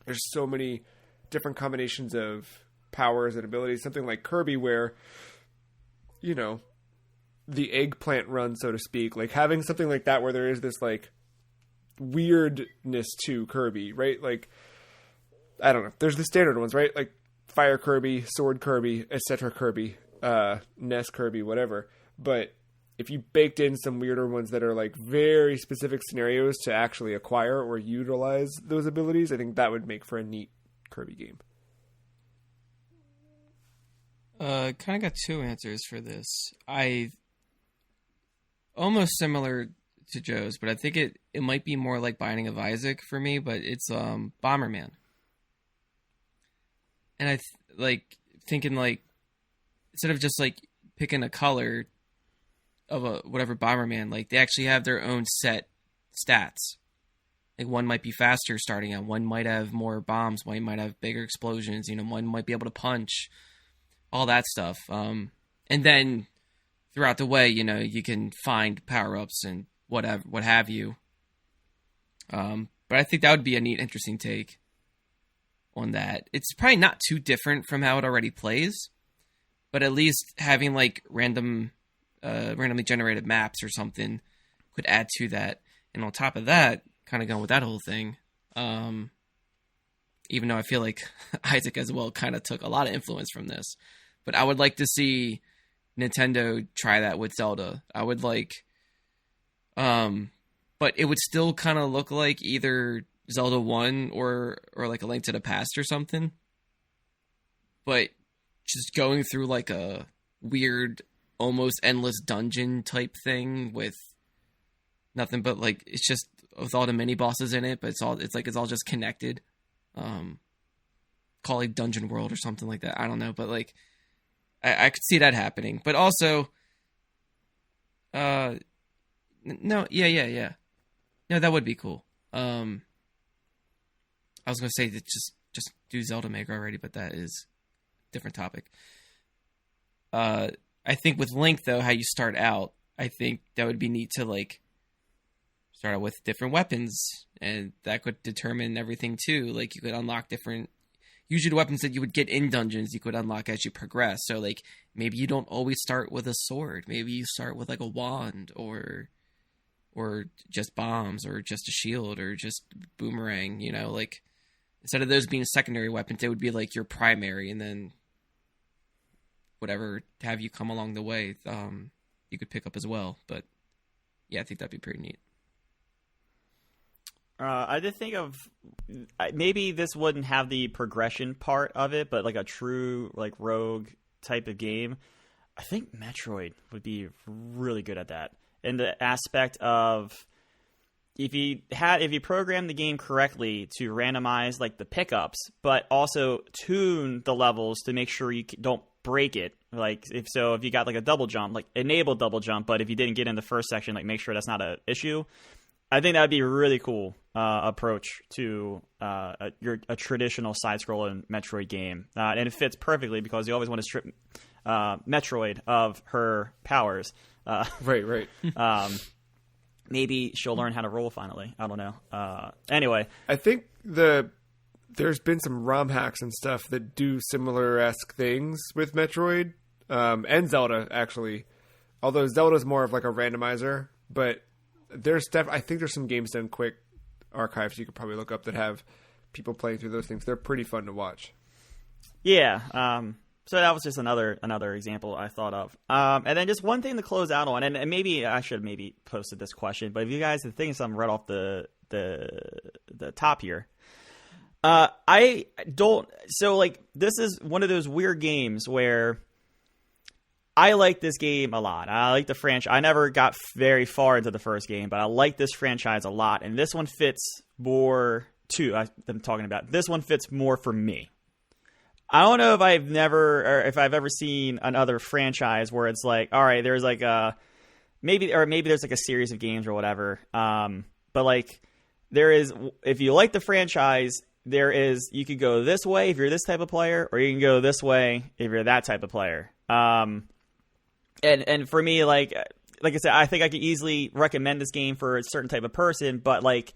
Speaker 1: there's so many different combinations of powers and abilities, something like Kirby where, the eggplant run, so to speak, having something like that where there is this weirdness to Kirby, right? I don't know. There's the standard ones, right? Fire Kirby, Sword Kirby, etc. Kirby, Ness Kirby, whatever. But if you baked in some weirder ones that are very specific scenarios to actually acquire or utilize those abilities, I think that would make for a neat Kirby game.
Speaker 3: Kind of got 2 answers for this. Almost similar to Joe's, but I think it might be more like Binding of Isaac for me, but it's Bomberman. And I thinking instead of just picking a color of a whatever Bomberman, they actually have their own set stats. One might be faster starting out, one might have more bombs, one might have bigger explosions, one might be able to punch, all that stuff. And then throughout the way, you can find power-ups and what have you. But I think that would be a neat, interesting take on that. It's probably not too different from how it already plays, but at least having randomly generated maps or something could add to that. And on top of that, kind of going with that whole thing, even though I feel like Isaac as well kind of took a lot of influence from this, but I would like to see Nintendo try that with Zelda. I would like Breath but it would still kind of look like either Zelda 1 or like A Link to the Past or something. But just going through like a weird, almost endless dungeon type thing with nothing but like, it's just with all the mini bosses in it, but it's all just connected. Call it Dungeon World or something like that. I don't know, but like I could see that happening. But also, no, yeah. No, that would be cool. I was gonna say that just do Zelda Maker already, but that is a different topic. I think with Link though, how you start out, I think that would be neat to like start out with different weapons, and that could determine everything too. Like you could unlock different, usually the weapons that you would get in dungeons, you could unlock as you progress. So like maybe you don't always start with a sword. Maybe you start with like a wand or just bombs or just a shield or just boomerang, you know, like instead of those being secondary weapons, they would be like your primary, and then whatever have you come along the way, you could pick up as well. But yeah, I think that'd be pretty neat.
Speaker 2: I did think of maybe this wouldn't have the progression part of it, but like a true like rogue type of game. I think Metroid would be really good at that. In the aspect of if you program the game correctly to randomize like the pickups, but also tune the levels to make sure you don't break it. Like if you got like a double jump, like enable double jump, but if you didn't get in the first section, like make sure that's not an issue. I think that'd be a really cool approach to a traditional side-scrolling Metroid game, and it fits perfectly because you always want to strip Metroid of her powers.
Speaker 1: Right.
Speaker 2: Maybe she'll learn how to roll finally. I don't know. Anyway,
Speaker 1: I think there's been some ROM hacks and stuff that do similar-esque things with Metroid and Zelda, actually. Although Zelda's more of like a randomizer, but I think there's some games done quick archives you could probably look up that have people playing through those things. They're pretty fun to watch.
Speaker 2: Yeah. So that was just another example I thought of. And then just one thing to close out on, and maybe I should have posted this question, but if you guys are thinking something right off the top here, I don't. So like this is one of those weird games where I like this game a lot. I like the franchise. I never got very far into the first game, but I like this franchise a lot. And this one fits more too. I'm talking about this one fits more for me. I don't know if I've ever seen another franchise where it's like, all right, there's like maybe there's like a series of games or whatever. But like there is, if you like the franchise, you could go this way if you're this type of player, or you can go this way if you're that type of player. And for me, like I said, I think I could easily recommend this game for a certain type of person, but like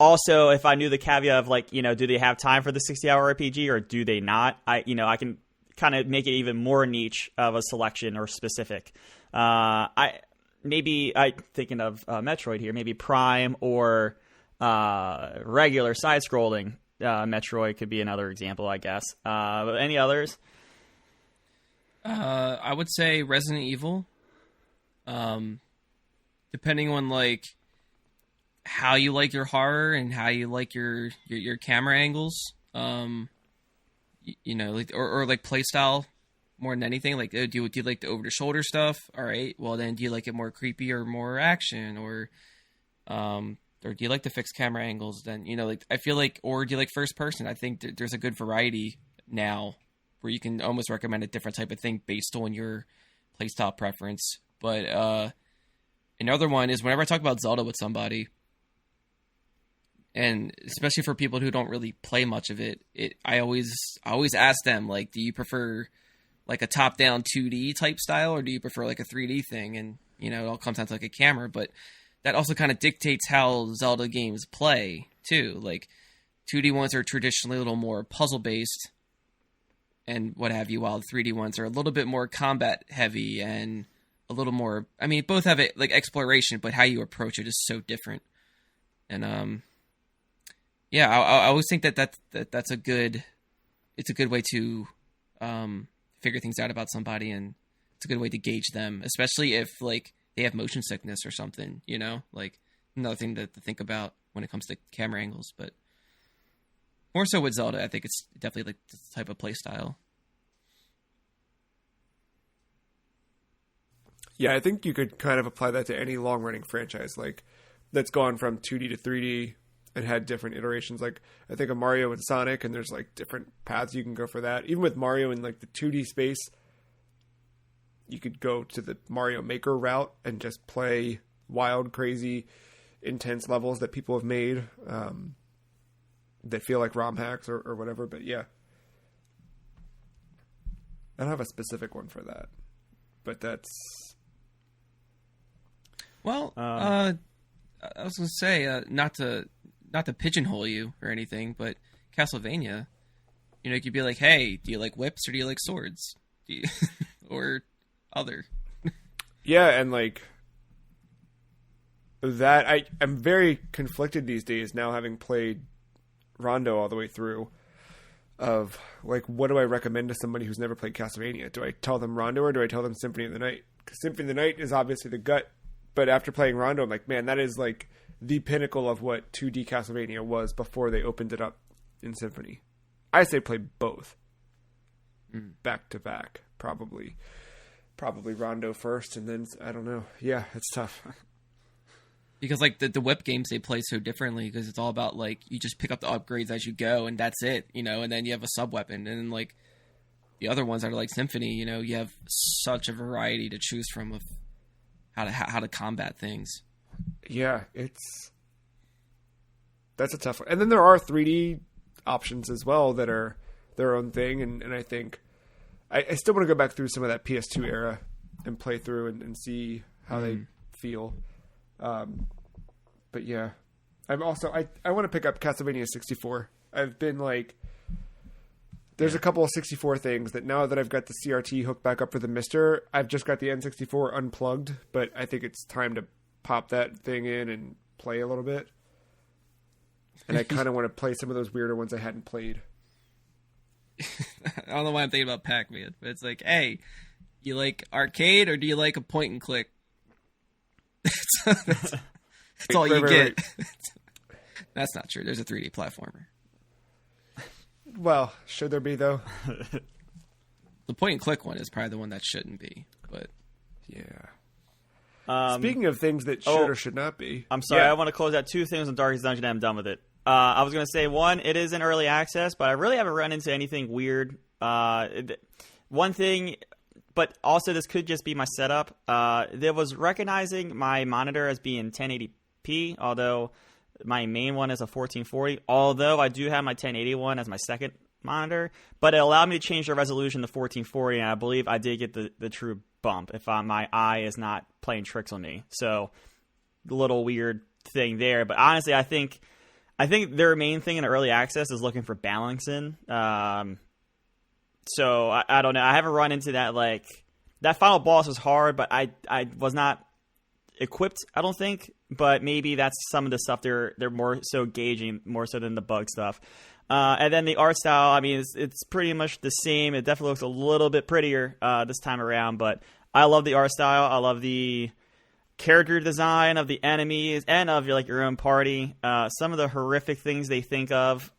Speaker 2: also if I knew the caveat of like, you know, do they have time for the 60-hour RPG or do they not? I can kind of make it even more niche of a selection or specific. I thinking of Metroid here, maybe Prime or regular side-scrolling Metroid could be another example, I guess. But any others?
Speaker 3: I would say Resident Evil. Depending on like how you like your horror and how you like your camera angles, you know, like or like play style more than anything. Like, do you like the over the shoulder stuff? All right, well then, do you like it more creepy or more action, or do you like the fixed camera angles? Then, you know, like I feel like, or do you like first person? I think there's a good variety now, where you can almost recommend a different type of thing based on your playstyle preference. But another one is whenever I talk about Zelda with somebody, and especially for people who don't really play much of it, I always ask them, like, do you prefer like a top-down 2D type style, or do you prefer like a 3D thing? And, you know, it all comes down to like a camera, but that also kind of dictates how Zelda games play too. Like 2D ones are traditionally a little more puzzle-based and what have you, while the 3D ones are a little bit more combat heavy and a little more, I mean, both have it like exploration, but how you approach it is so different. And yeah, I always think that's a good way to figure things out about somebody, and it's a good way to gauge them, especially if like they have motion sickness or something, you know, like another thing to think about when it comes to camera angles. But more so with Zelda, I think it's definitely like this type of play style.
Speaker 1: Yeah, I think you could kind of apply that to any long-running franchise, like that's gone from 2D to 3D and had different iterations. Like I think of Mario and Sonic, and there's like different paths you can go for that. Even with Mario in like the 2D space, you could go to the Mario Maker route and just play wild, crazy, intense levels that people have made that feel like ROM hacks or whatever. But yeah, I don't have a specific one for that, but that's...
Speaker 3: Well, I was going to say, not to pigeonhole you or anything, but Castlevania, you could be like, hey, do you like whips or do you like swords? Or other.
Speaker 1: Yeah, and like that, I'm very conflicted these days now, having played Rondo all the way through, of like, what do I recommend to somebody who's never played Castlevania? Do I tell them Rondo or do I tell them Symphony of the Night? Because Symphony of the Night is obviously the gut, but after playing Rondo, I'm like, man, that is like the pinnacle of what 2D Castlevania was before they opened it up in Symphony. I say play both back to back, probably Rondo first, and then I don't know. Yeah, it's tough.
Speaker 3: Because like the whip games, they play so differently because it's all about like you just pick up the upgrades as you go and that's it, and then you have a sub weapon, and then like the other ones that are like Symphony, you have such a variety to choose from of how to combat things.
Speaker 1: Yeah, that's a tough one. And then there are 3D options as well that are their own thing, and I think I still want to go back through some of that PS2 era and play through and see how they feel. But yeah, I'm also I want to pick up Castlevania 64. I've been like, there's a couple of 64 things that now that I've got the CRT hooked back up for the Mister, I've just got the N64 unplugged, but I think it's time to pop that thing in and play a little bit. And I kind of want to play some of those weirder ones I hadn't played.
Speaker 3: I don't know why I'm thinking about Pac-Man, but it's like, hey, you like arcade or do you like a point and click? That's all you get. Right. That's not true. There's a 3D platformer.
Speaker 1: Well, should there be, though?
Speaker 3: The point and click one is probably the one that shouldn't be, but
Speaker 1: yeah. Speaking of things that should or should not be.
Speaker 2: I'm sorry, I want to close out two things on Darkest Dungeon and I'm done with it. I was going to say, one, it is in early access, but I really haven't run into anything weird. One thing, but also this could just be my setup. There was recognizing my monitor as being 1080p, although my main one is a 1440, although I do have my 1081 as my second monitor, but it allowed me to change the resolution to 1440, and I believe I did get the true bump if my eye is not playing tricks on me. So, a little weird thing there, but honestly, I think their main thing in early access is looking for balancing. So I don't know. I haven't run into that. Like, that final boss was hard, but I was not equipped, I don't think. But maybe that's some of the stuff they're more so gauging, more so than the bug stuff. And then the art style, I mean, it's pretty much the same. It definitely looks a little bit prettier this time around. But I love the art style. I love the character design of the enemies and of your own party. Some of the horrific things they think of,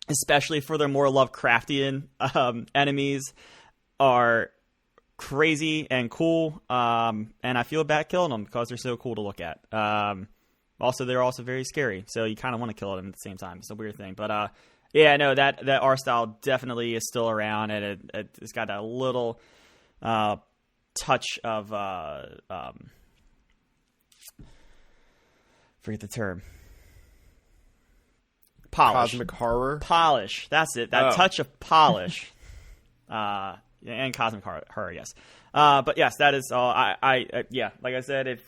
Speaker 2: especially for their more Lovecraftian enemies, are crazy and cool. And I feel bad killing them because they're so cool to look at. Also, they're also very scary, so you kind of want to kill them at the same time. It's a weird thing, but yeah, no, that art style definitely is still around, and it's got that little touch of forget the term. Polish.
Speaker 1: Cosmic horror?
Speaker 2: Polish. That's it. That touch of polish. And cosmic horror, yes. But yes, that is all. Yeah, like I said, if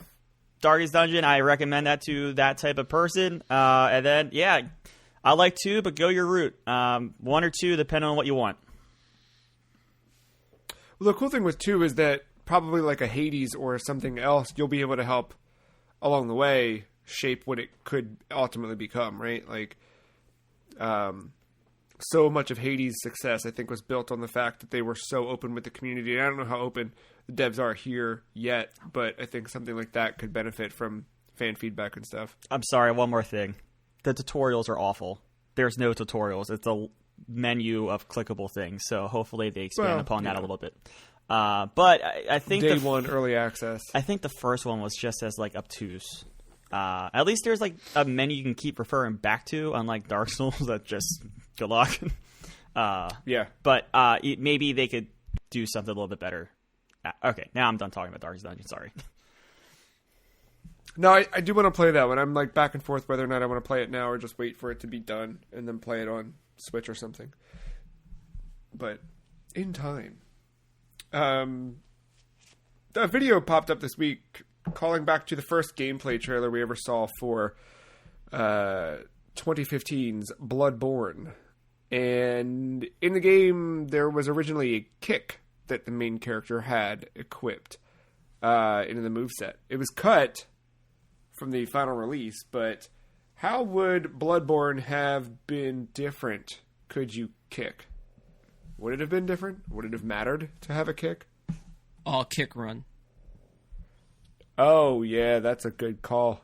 Speaker 2: Darkest Dungeon, I recommend that to that type of person. And then, yeah, I like 2, but go your route. 1 or 2, depending on what you want.
Speaker 1: Well, the cool thing with 2 is that probably like a Hades or something else, you'll be able to help along the way shape what it could ultimately become, right? Like, so much of Hades' success, I think, was built on the fact that they were so open with the community. And I don't know how open the devs are here yet, but I think something like that could benefit from fan feedback and stuff.
Speaker 2: I'm sorry, one more thing. The tutorials are awful. There's no tutorials. It's a menu of clickable things, so hopefully they expand upon that a little bit. But I think
Speaker 1: Day one early access.
Speaker 2: I think the first one was just as like obtuse. At least there's like a menu you can keep referring back to, unlike Dark Souls that just good luck.
Speaker 1: Yeah.
Speaker 2: But maybe they could do something a little bit better. Okay, now I'm done talking about Darkest Dungeon. Sorry.
Speaker 1: No, I do want to play that one. I'm like back and forth whether or not I want to play it now or just wait for it to be done and then play it on Switch or something. But in time. A video popped up this week calling back to the first gameplay trailer we ever saw for 2015's Bloodborne. And in the game, there was originally a kick that the main character had equipped into the moveset. It was cut from the final release, but how would Bloodborne have been different? Could you kick? Would it have been different? Would it have mattered to have a kick?
Speaker 3: All kick run.
Speaker 1: Oh, yeah, that's a good call.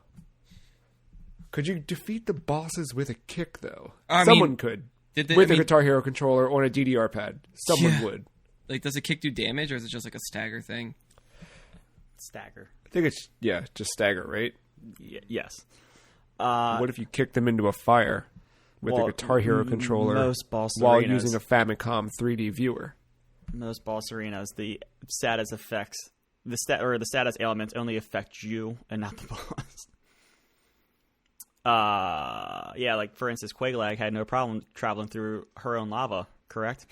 Speaker 1: Could you defeat the bosses with a kick, though? Someone could. With a Guitar Hero controller on a DDR pad. Someone would.
Speaker 3: Like, does a kick do damage, or is it just like a stagger thing?
Speaker 2: Stagger.
Speaker 1: I think it's, just stagger, right?
Speaker 2: Yes.
Speaker 1: What if you kick them into a fire with a Guitar Hero controller while using a Famicom 3D viewer?
Speaker 2: Most boss arenas, the status effects, the status elements only affect you and not the boss. Yeah, like for instance, Quakelag had no problem traveling through her own lava, correct?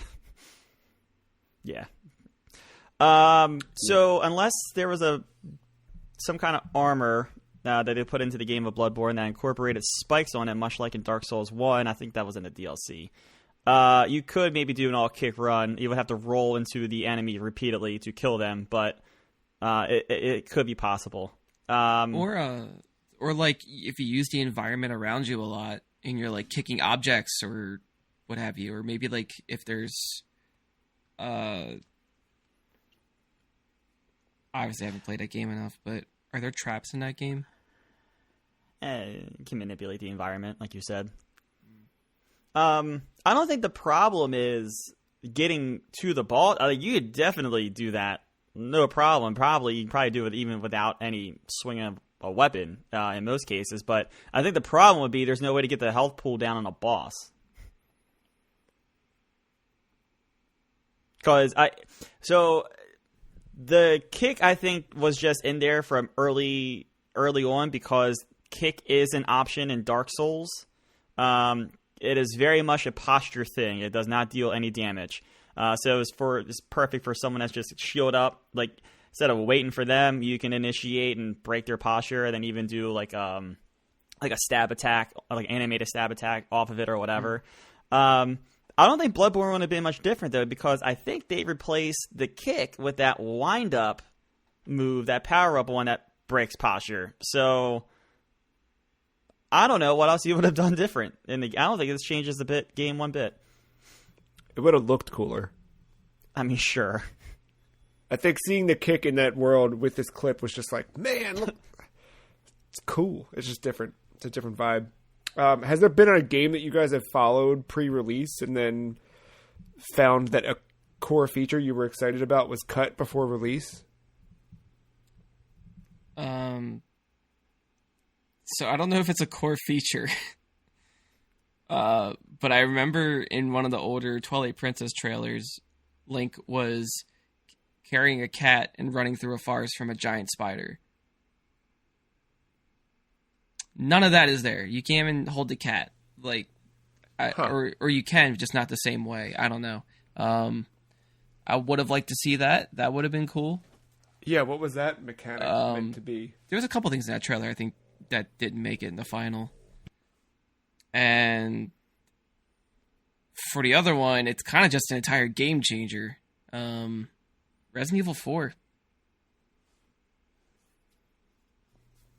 Speaker 2: Yeah. So unless there was some kind of armor that they put into the game of Bloodborne that incorporated spikes on it, much like in Dark Souls 1, I think that was in the DLC. You could maybe do an all-kick run. You would have to roll into the enemy repeatedly to kill them, but it could be possible.
Speaker 3: Or like if you use the environment around you a lot and you're like kicking objects or what have you, or maybe like if there's obviously I haven't played that game enough, but are there traps in that game?
Speaker 2: You can manipulate the environment, like you said. I don't think the problem is getting to the ball. You could definitely do that, no problem. You can probably do it even without any swinging of a weapon in most cases. But I think the problem would be there's no way to get the health pool down on a boss. So the kick, I think, was just in there from early on because kick is an option in Dark Souls. It is very much a posture thing. It does not deal any damage. So it's perfect for someone that's just shield up. Like instead of waiting for them, you can initiate and break their posture, and then even do like a stab attack, like animate a stab attack off of it or whatever. I don't think Bloodborne would have been much different though, because I think they replaced the kick with that wind up move, that power up one that breaks posture. So I don't know what else you would have done different. I don't think this changes the game one bit.
Speaker 1: It would have looked cooler.
Speaker 2: I mean, sure.
Speaker 1: I think seeing the kick in that world with this clip was just like, man, look, it's cool. It's just different. It's a different vibe. Has there been a game that you guys have followed pre-release and then found that a core feature you were excited about was cut before release?
Speaker 3: So I don't know if it's a core feature, but I remember in one of the older Twilight Princess trailers, Link was carrying a cat and running through a forest from a giant spider. None of that is there. You can't even hold the cat, or you can, just not the same way. I don't know. I would have liked to see that. That would have been cool.
Speaker 1: Yeah, what was that mechanic meant to be?
Speaker 3: There was a couple things in that trailer, I think, that didn't make it in the final. And for the other one, it's kind of just an entire game changer. Resident Evil 4.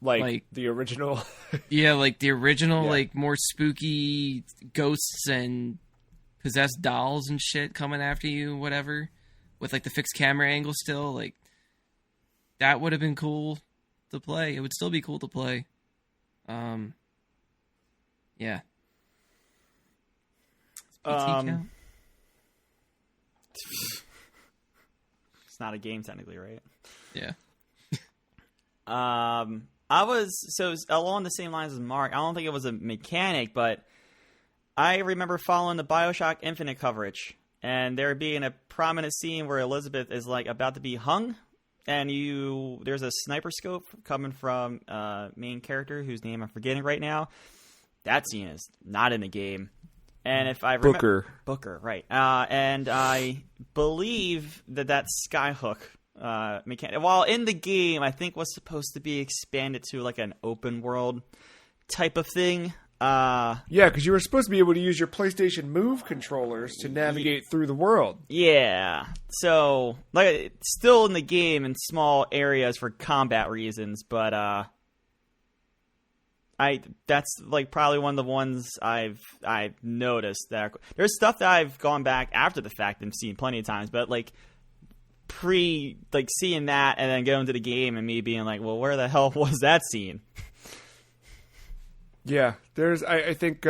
Speaker 1: Like the original?
Speaker 3: Yeah, like the original, like more spooky ghosts and possessed dolls and shit coming after you, whatever. With like the fixed camera angle still, like that would have been cool to play. It would still be cool to play. Yeah. PT count?
Speaker 2: It's not a game technically, right?
Speaker 3: Yeah.
Speaker 2: I was along the same lines as Mark. I don't think it was a mechanic, but I remember following the BioShock Infinite coverage, and there being a prominent scene where Elizabeth is like about to be hung, and there's a sniper scope coming from main character whose name I'm forgetting right now. That scene is not in the game. And if I remember Booker, right? And I believe that Skyhook mechanic, while in the game, I think was supposed to be expanded to like an open world type of thing.
Speaker 1: Yeah, because you were supposed to be able to use your PlayStation Move controllers to navigate through the world.
Speaker 2: Yeah, so like it's still in the game in small areas for combat reasons, but that's like probably one of the ones I've noticed that there's stuff that I've gone back after the fact and seen plenty of times, but like seeing that and then going to the game and me being like, well, where the hell was that scene?
Speaker 1: Yeah, there's I think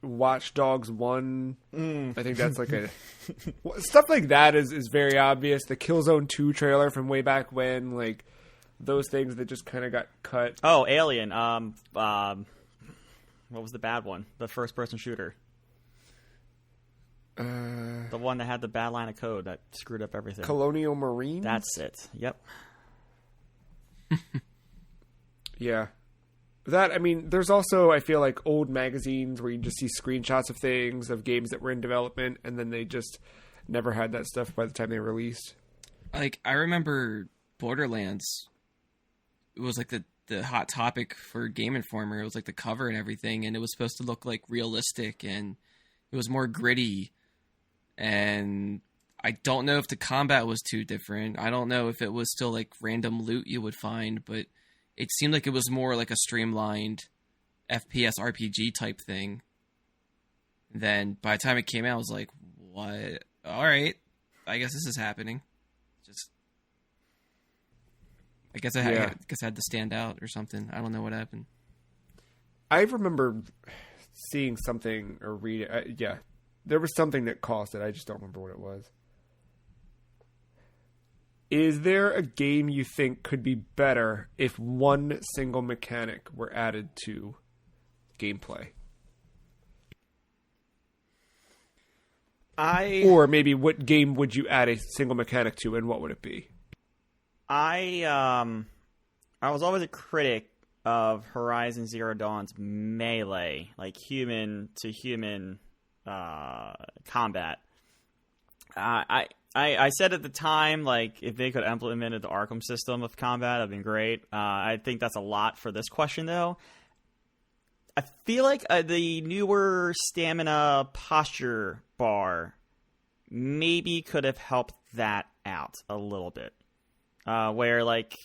Speaker 1: Watch Dogs 1, I think that's like a stuff like that is very obvious. The Killzone 2 trailer from way back when, like those things that just kind of got cut.
Speaker 2: Oh, Alien. What was the bad one? The first person shooter. The one that had the bad line of code that screwed up everything.
Speaker 1: Colonial Marines?
Speaker 2: That's it. Yep.
Speaker 1: Yeah. That, I mean, there's also, I feel like, old magazines where you just see screenshots of things, of games that were in development, and then they just never had that stuff by the time they released.
Speaker 3: Like, I remember Borderlands. It was like the hot topic for Game Informer. It was like the cover and everything, and it was supposed to look like realistic, and it was more gritty. And I don't know if the combat was too different. I don't know if it was still like random loot you would find, but it seemed like it was more like a streamlined FPS RPG type thing. Then by the time it came out, I was like, what? All right. I guess this is happening. Just, I guess I had to stand out or something. I don't know what happened.
Speaker 1: I remember seeing something or reading. Yeah, there was something that caused it. I just don't remember what it was. Is there a game you think could be better if one single mechanic were added to gameplay? Or maybe what game would you add a single mechanic to, and what would it be?
Speaker 2: I was always a critic of Horizon Zero Dawn's melee, like human to human combat. I said at the time, like, if they could implement the Arkham system of combat, that'd been great. I think that's a lot for this question, though. I feel like the newer stamina posture bar maybe could have helped that out a little bit. Where, like,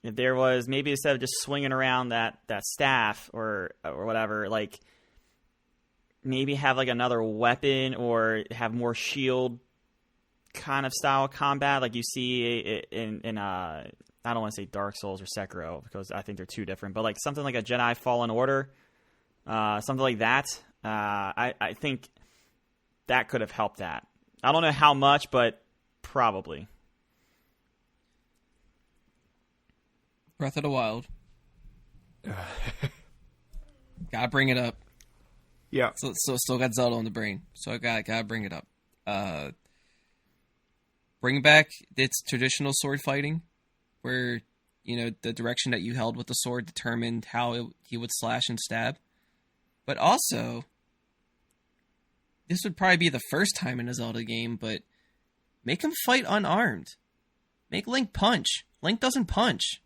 Speaker 2: if there was, maybe instead of just swinging around that staff or whatever, like, maybe have, like, another weapon or have more shield kind of style combat like you see in I don't want to say Dark Souls or Sekiro because I think they're too different, but like something like a Jedi Fallen Order, something like that. I think that could have helped that. I don't know how much, but probably.
Speaker 3: Breath of the Wild. Gotta bring it up.
Speaker 1: Yeah.
Speaker 3: So still got Zelda on the brain, so I gotta bring it up. Bring back its traditional sword fighting, where, you know, the direction that you held with the sword determined how he would slash and stab. But also, this would probably be the first time in a Zelda game, but make him fight unarmed. Make Link punch. Link doesn't punch.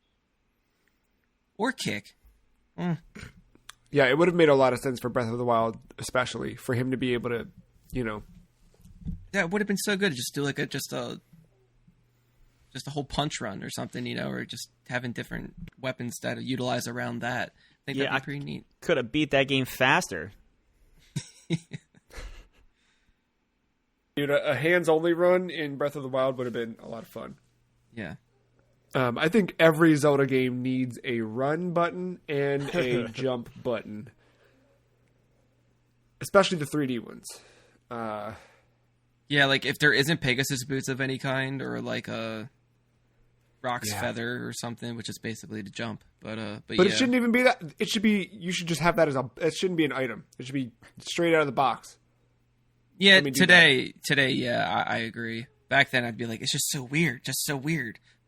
Speaker 3: Or kick.
Speaker 1: Yeah, it would have made a lot of sense for Breath of the Wild, especially, for him to be able to, you know...
Speaker 3: That would have been so good. Just do like just a whole punch run or something, you know, or just having different weapons that utilize around that. I think that'd be pretty neat.
Speaker 2: Could have beat that game faster.
Speaker 1: Dude, a hands-only run in Breath of the Wild would have been a lot of fun.
Speaker 3: Yeah.
Speaker 1: I think every Zelda game needs a run button and a jump button. Especially the 3D ones.
Speaker 3: Yeah, like if there isn't Pegasus boots of any kind, or like a Rock's feather or something, which is basically to jump. But
Speaker 1: it shouldn't even be that. It should be. You should just have that as a. It shouldn't be an item. It should be straight out of the box.
Speaker 3: Yeah, today, yeah, I agree. Back then, I'd be like, it's just so weird.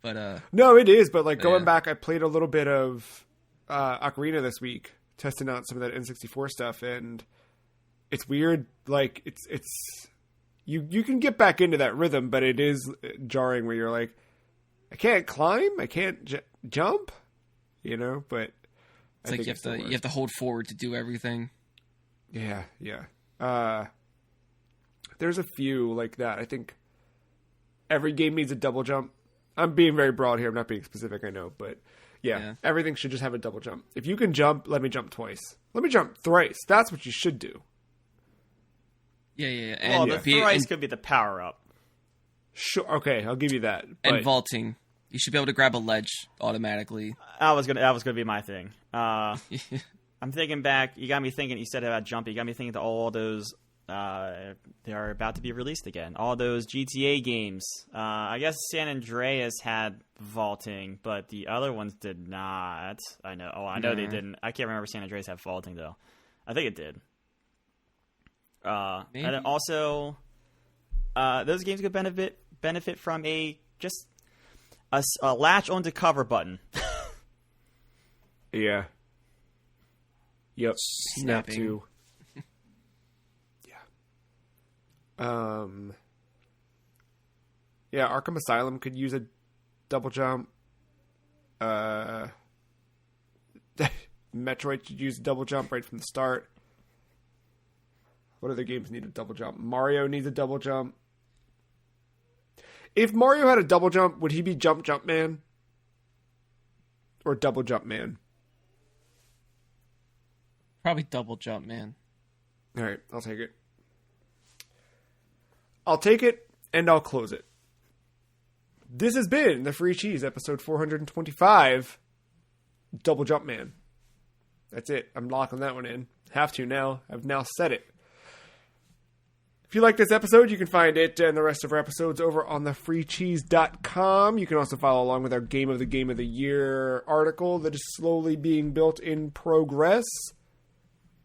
Speaker 3: But
Speaker 1: no, it is. But like going back, I played a little bit of Ocarina this week, testing out some of that N64 stuff, and it's weird. Like it's you can get back into that rhythm, but it is jarring where you're like, I can't climb, I can't jump, but
Speaker 3: it's like you have to hold forward to do everything.
Speaker 1: Yeah. There's a few like that. I think every game needs a double jump. I'm being very broad here. I'm not being specific, I know, but yeah, everything should just have a double jump. If you can jump, let me jump twice. Let me jump thrice. That's what you should do.
Speaker 2: Yeah. And the thrice could be the power up.
Speaker 1: Sure. Okay, I'll give you that.
Speaker 3: And vaulting. You should be able to grab a ledge automatically.
Speaker 2: That was gonna be my thing. I'm thinking back. You got me thinking. You said about jumping. You got me thinking to all those. They are about to be released again. All those GTA games. I guess San Andreas had vaulting, but the other ones did not. I know. Oh, I know they didn't. I can't remember San Andreas had vaulting though. I think it did. And then also, those games could benefit from a latch onto cover button.
Speaker 1: Yeah. Yep. Snap to. Yeah. Yeah, Arkham Asylum could use a double jump. Metroid should use a double jump right from the start. What other games need a double jump? Mario needs a double jump. If Mario had a double jump, would he be Jumpman? Or Double Jumpman?
Speaker 3: Probably Double Jumpman.
Speaker 1: All right, I'll take it. I'll take it, and I'll close it. This has been the Free Cheese, episode 425, Double Jumpman. That's it. I'm locking that one in. Have to now. I've now said it. If you like this episode, you can find it and the rest of our episodes over on thefreecheese.com. You can also follow along with our Game of the Year article that is slowly being built in progress.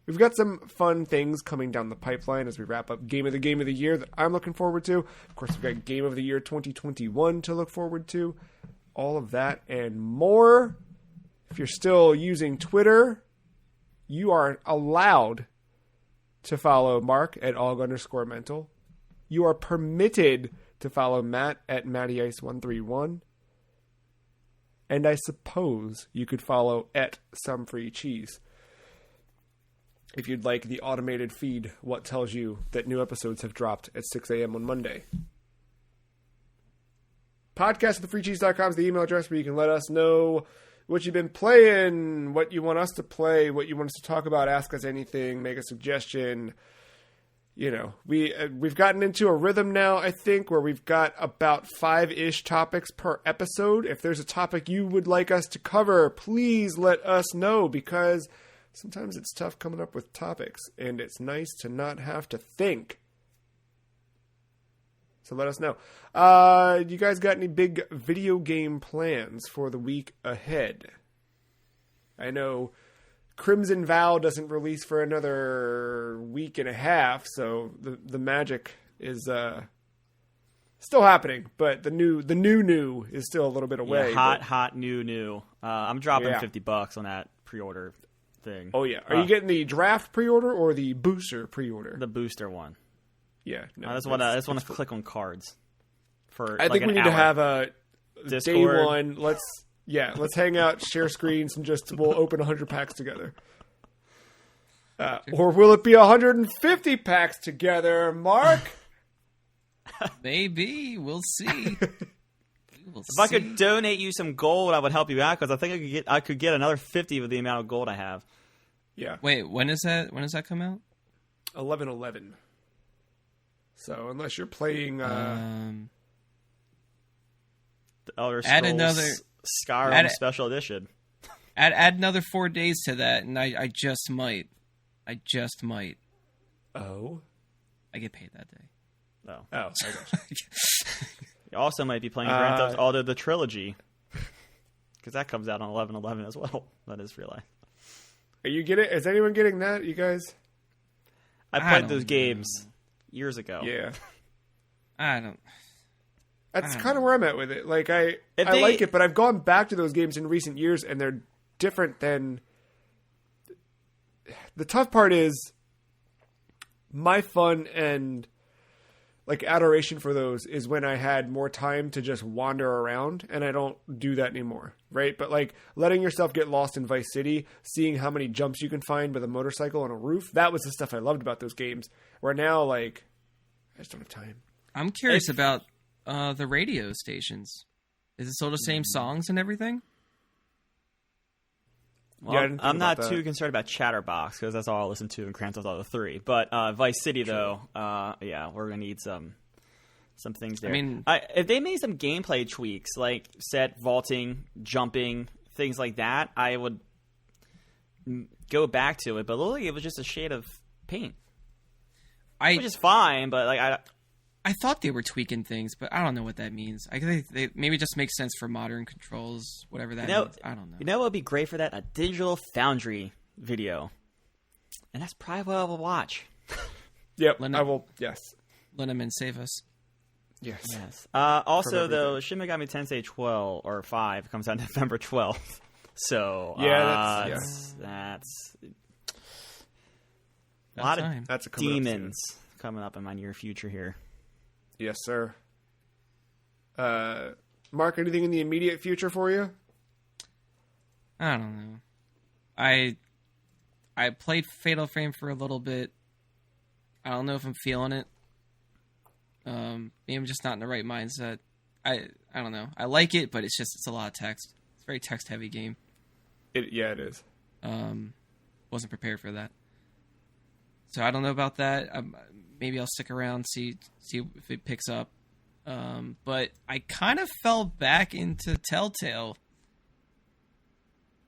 Speaker 1: We've got some fun things coming down the pipeline as we wrap up Game of the Year that I'm looking forward to. Of course, we've got Game of the Year 2021 to look forward to. All of that and more. If you're still using Twitter, you are allowed to follow Mark at aug_mental. You are permitted to follow Matt at MattyIce131. And I suppose you could follow at SomeFreeCheese. If you'd like the automated feed, what tells you that new episodes have dropped at 6 a.m. on Monday. Podcast at thefreecheese.com is the email address where you can let us know what you've been playing, what you want us to play, what you want us to talk about, ask us anything, make a suggestion. We've gotten into a rhythm now, I think, where we've got about 5-ish topics per episode. If there's a topic you would like us to cover, please let us know, because sometimes it's tough coming up with topics, and it's nice to not have to think. So let us know. You guys got any big video game plans for the week ahead? I know Crimson Vow doesn't release for another week and a half, so the magic is still happening, but the new is still a little bit away.
Speaker 2: Yeah, hot new. I'm dropping $50 on that pre-order thing.
Speaker 1: Oh yeah, are you getting the draft pre-order or the booster pre-order?
Speaker 2: The booster one.
Speaker 1: Yeah, no.
Speaker 2: I just want to click on cards.
Speaker 1: I think we need to have a
Speaker 2: Discord.
Speaker 1: Day one. Let's hang out, share screens, and we'll open 100 packs together. Or will it be 150 packs together, Mark?
Speaker 3: Maybe. We'll see.
Speaker 2: If I could donate you some gold, I would help you out, because I think I could get another 50 with the amount of gold I have.
Speaker 1: Yeah.
Speaker 3: Wait, when does that come out?
Speaker 1: 11/11. So unless you're playing
Speaker 2: The Elder Scrolls Skyrim Special Edition.
Speaker 3: Add another 4 days to that, and I just might.
Speaker 1: Oh?
Speaker 2: I
Speaker 3: get paid that day.
Speaker 2: Oh.
Speaker 1: I got you.
Speaker 2: You also might be playing Grand Theft Auto the Trilogy. Because that comes out on 11/11 as well. That is real life.
Speaker 1: Are you getting? Is anyone getting that, you guys?
Speaker 2: I played those games years ago.
Speaker 1: Yeah.
Speaker 3: I don't...
Speaker 1: That's kind of where I'm at with it. Like, I like it, but I've gone back to those games in recent years, and they're different than... The tough part is my fun and like adoration for those is when I had more time to just wander around, and I don't do that anymore, right? But like letting yourself get lost in Vice City, seeing how many jumps you can find with a motorcycle on a roof, that was the stuff I loved about those games. Where now, like, I just don't have time.
Speaker 3: I'm curious about the radio stations. Is it still the same songs and everything?
Speaker 2: Well, yeah, I'm not too concerned about Chatterbox because that's all I listen to in Grand Theft Auto 3. But Vice City, though, yeah, we're gonna need some things there.
Speaker 3: I mean,
Speaker 2: if they made some gameplay tweaks, like set vaulting, jumping, things like that, I would go back to it. But literally, it was just a shade of paint, which is fine. But like,
Speaker 3: I thought they were tweaking things, but I don't know what that means. I think they maybe just makes sense for modern controls, whatever that means. I don't know.
Speaker 2: You know what would be great for that? A Digital Foundry video. And that's probably what I will watch.
Speaker 1: Yep, I will, yes.
Speaker 3: Linneman, save us.
Speaker 1: Yes.
Speaker 2: Also, though, Shin Megami Tensei 12, or 5, comes out November 12th. So, that's a lot of
Speaker 1: that's a
Speaker 2: demons coming up in my near future here.
Speaker 1: Yes, sir. Mark, anything in the immediate future for you?
Speaker 3: I don't know. I played Fatal Frame for a little bit. I don't know if I'm feeling it. Maybe I'm just not in the right mindset. I don't know. I like it, but it's a lot of text. It's a very text heavy game.
Speaker 1: It is.
Speaker 3: Wasn't prepared for that. So I don't know about that. Maybe I'll stick around, see if it picks up. But I kind of fell back into Telltale.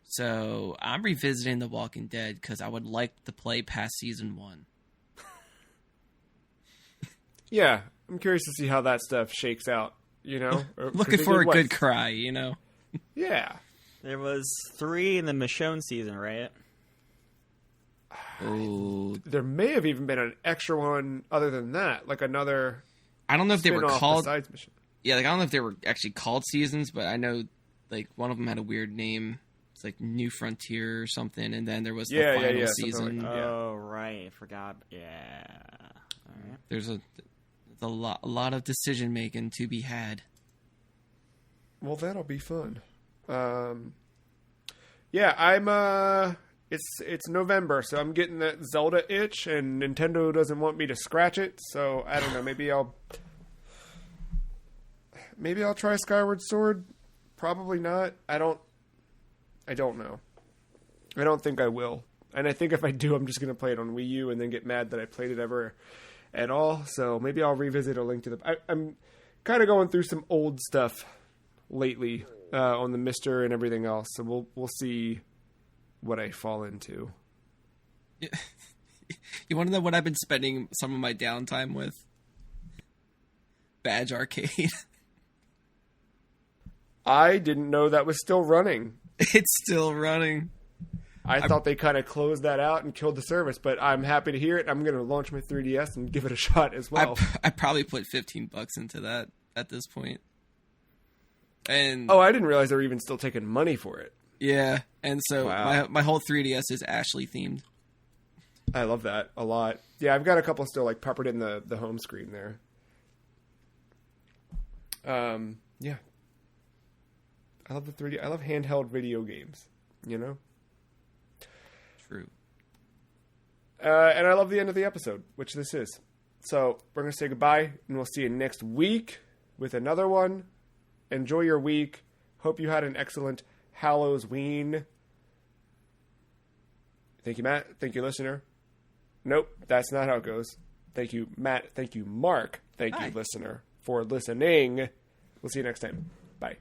Speaker 3: So I'm revisiting The Walking Dead because I would like to play past season 1.
Speaker 1: Yeah, I'm curious to see how that stuff shakes out, you know?
Speaker 3: Looking for a good cry, you know?
Speaker 1: Yeah.
Speaker 2: There was 3 in the Michonne season, right?
Speaker 3: Oh,
Speaker 1: there may have even been an extra one other than that, like another.
Speaker 3: I don't know if they were called.
Speaker 1: Mission.
Speaker 3: Yeah, like I don't know if they were actually called seasons, but I know like one of them had a weird name. It's like New Frontier or something, and then there was the final season.
Speaker 1: Like,
Speaker 2: oh right, I forgot. Yeah, all right.
Speaker 3: There's a lot of decision making to be had.
Speaker 1: Well, that'll be fun. Yeah, I'm It's November, so I'm getting that Zelda itch, and Nintendo doesn't want me to scratch it. So I don't know. Maybe I'll try Skyward Sword. Probably not. I don't know. I don't think I will. And I think if I do, I'm just gonna play it on Wii U and then get mad that I played it ever at all. So maybe I'll revisit A Link to the. I'm kind of going through some old stuff lately on the Mister and everything else. So we'll see what I fall into.
Speaker 3: You want to know what I've been spending some of my downtime with? Badge Arcade.
Speaker 1: I didn't know that was still running.
Speaker 3: It's still running.
Speaker 1: I thought they kind of closed that out and killed the service, but I'm happy to hear it. I'm going to launch my 3DS and give it a shot as well.
Speaker 3: I probably put $15 into that at this point. And
Speaker 1: I didn't realize they were even still taking money for it.
Speaker 3: Yeah, and so my whole 3DS is Ashley themed.
Speaker 1: I love that a lot. Yeah, I've got a couple still like peppered in the home screen there. Yeah. I love the 3D. I love handheld video games, you know?
Speaker 3: True.
Speaker 1: And I love the end of the episode, which this is. So we're going to say goodbye, and we'll see you next week with another one. Enjoy your week. Hope you had an excellent Halloween. Thank you, Matt. Thank you, listener. Nope, that's not how it goes. Thank you, Matt. Thank you, Mark. Thank you, listener, for listening. We'll see you next time. Bye.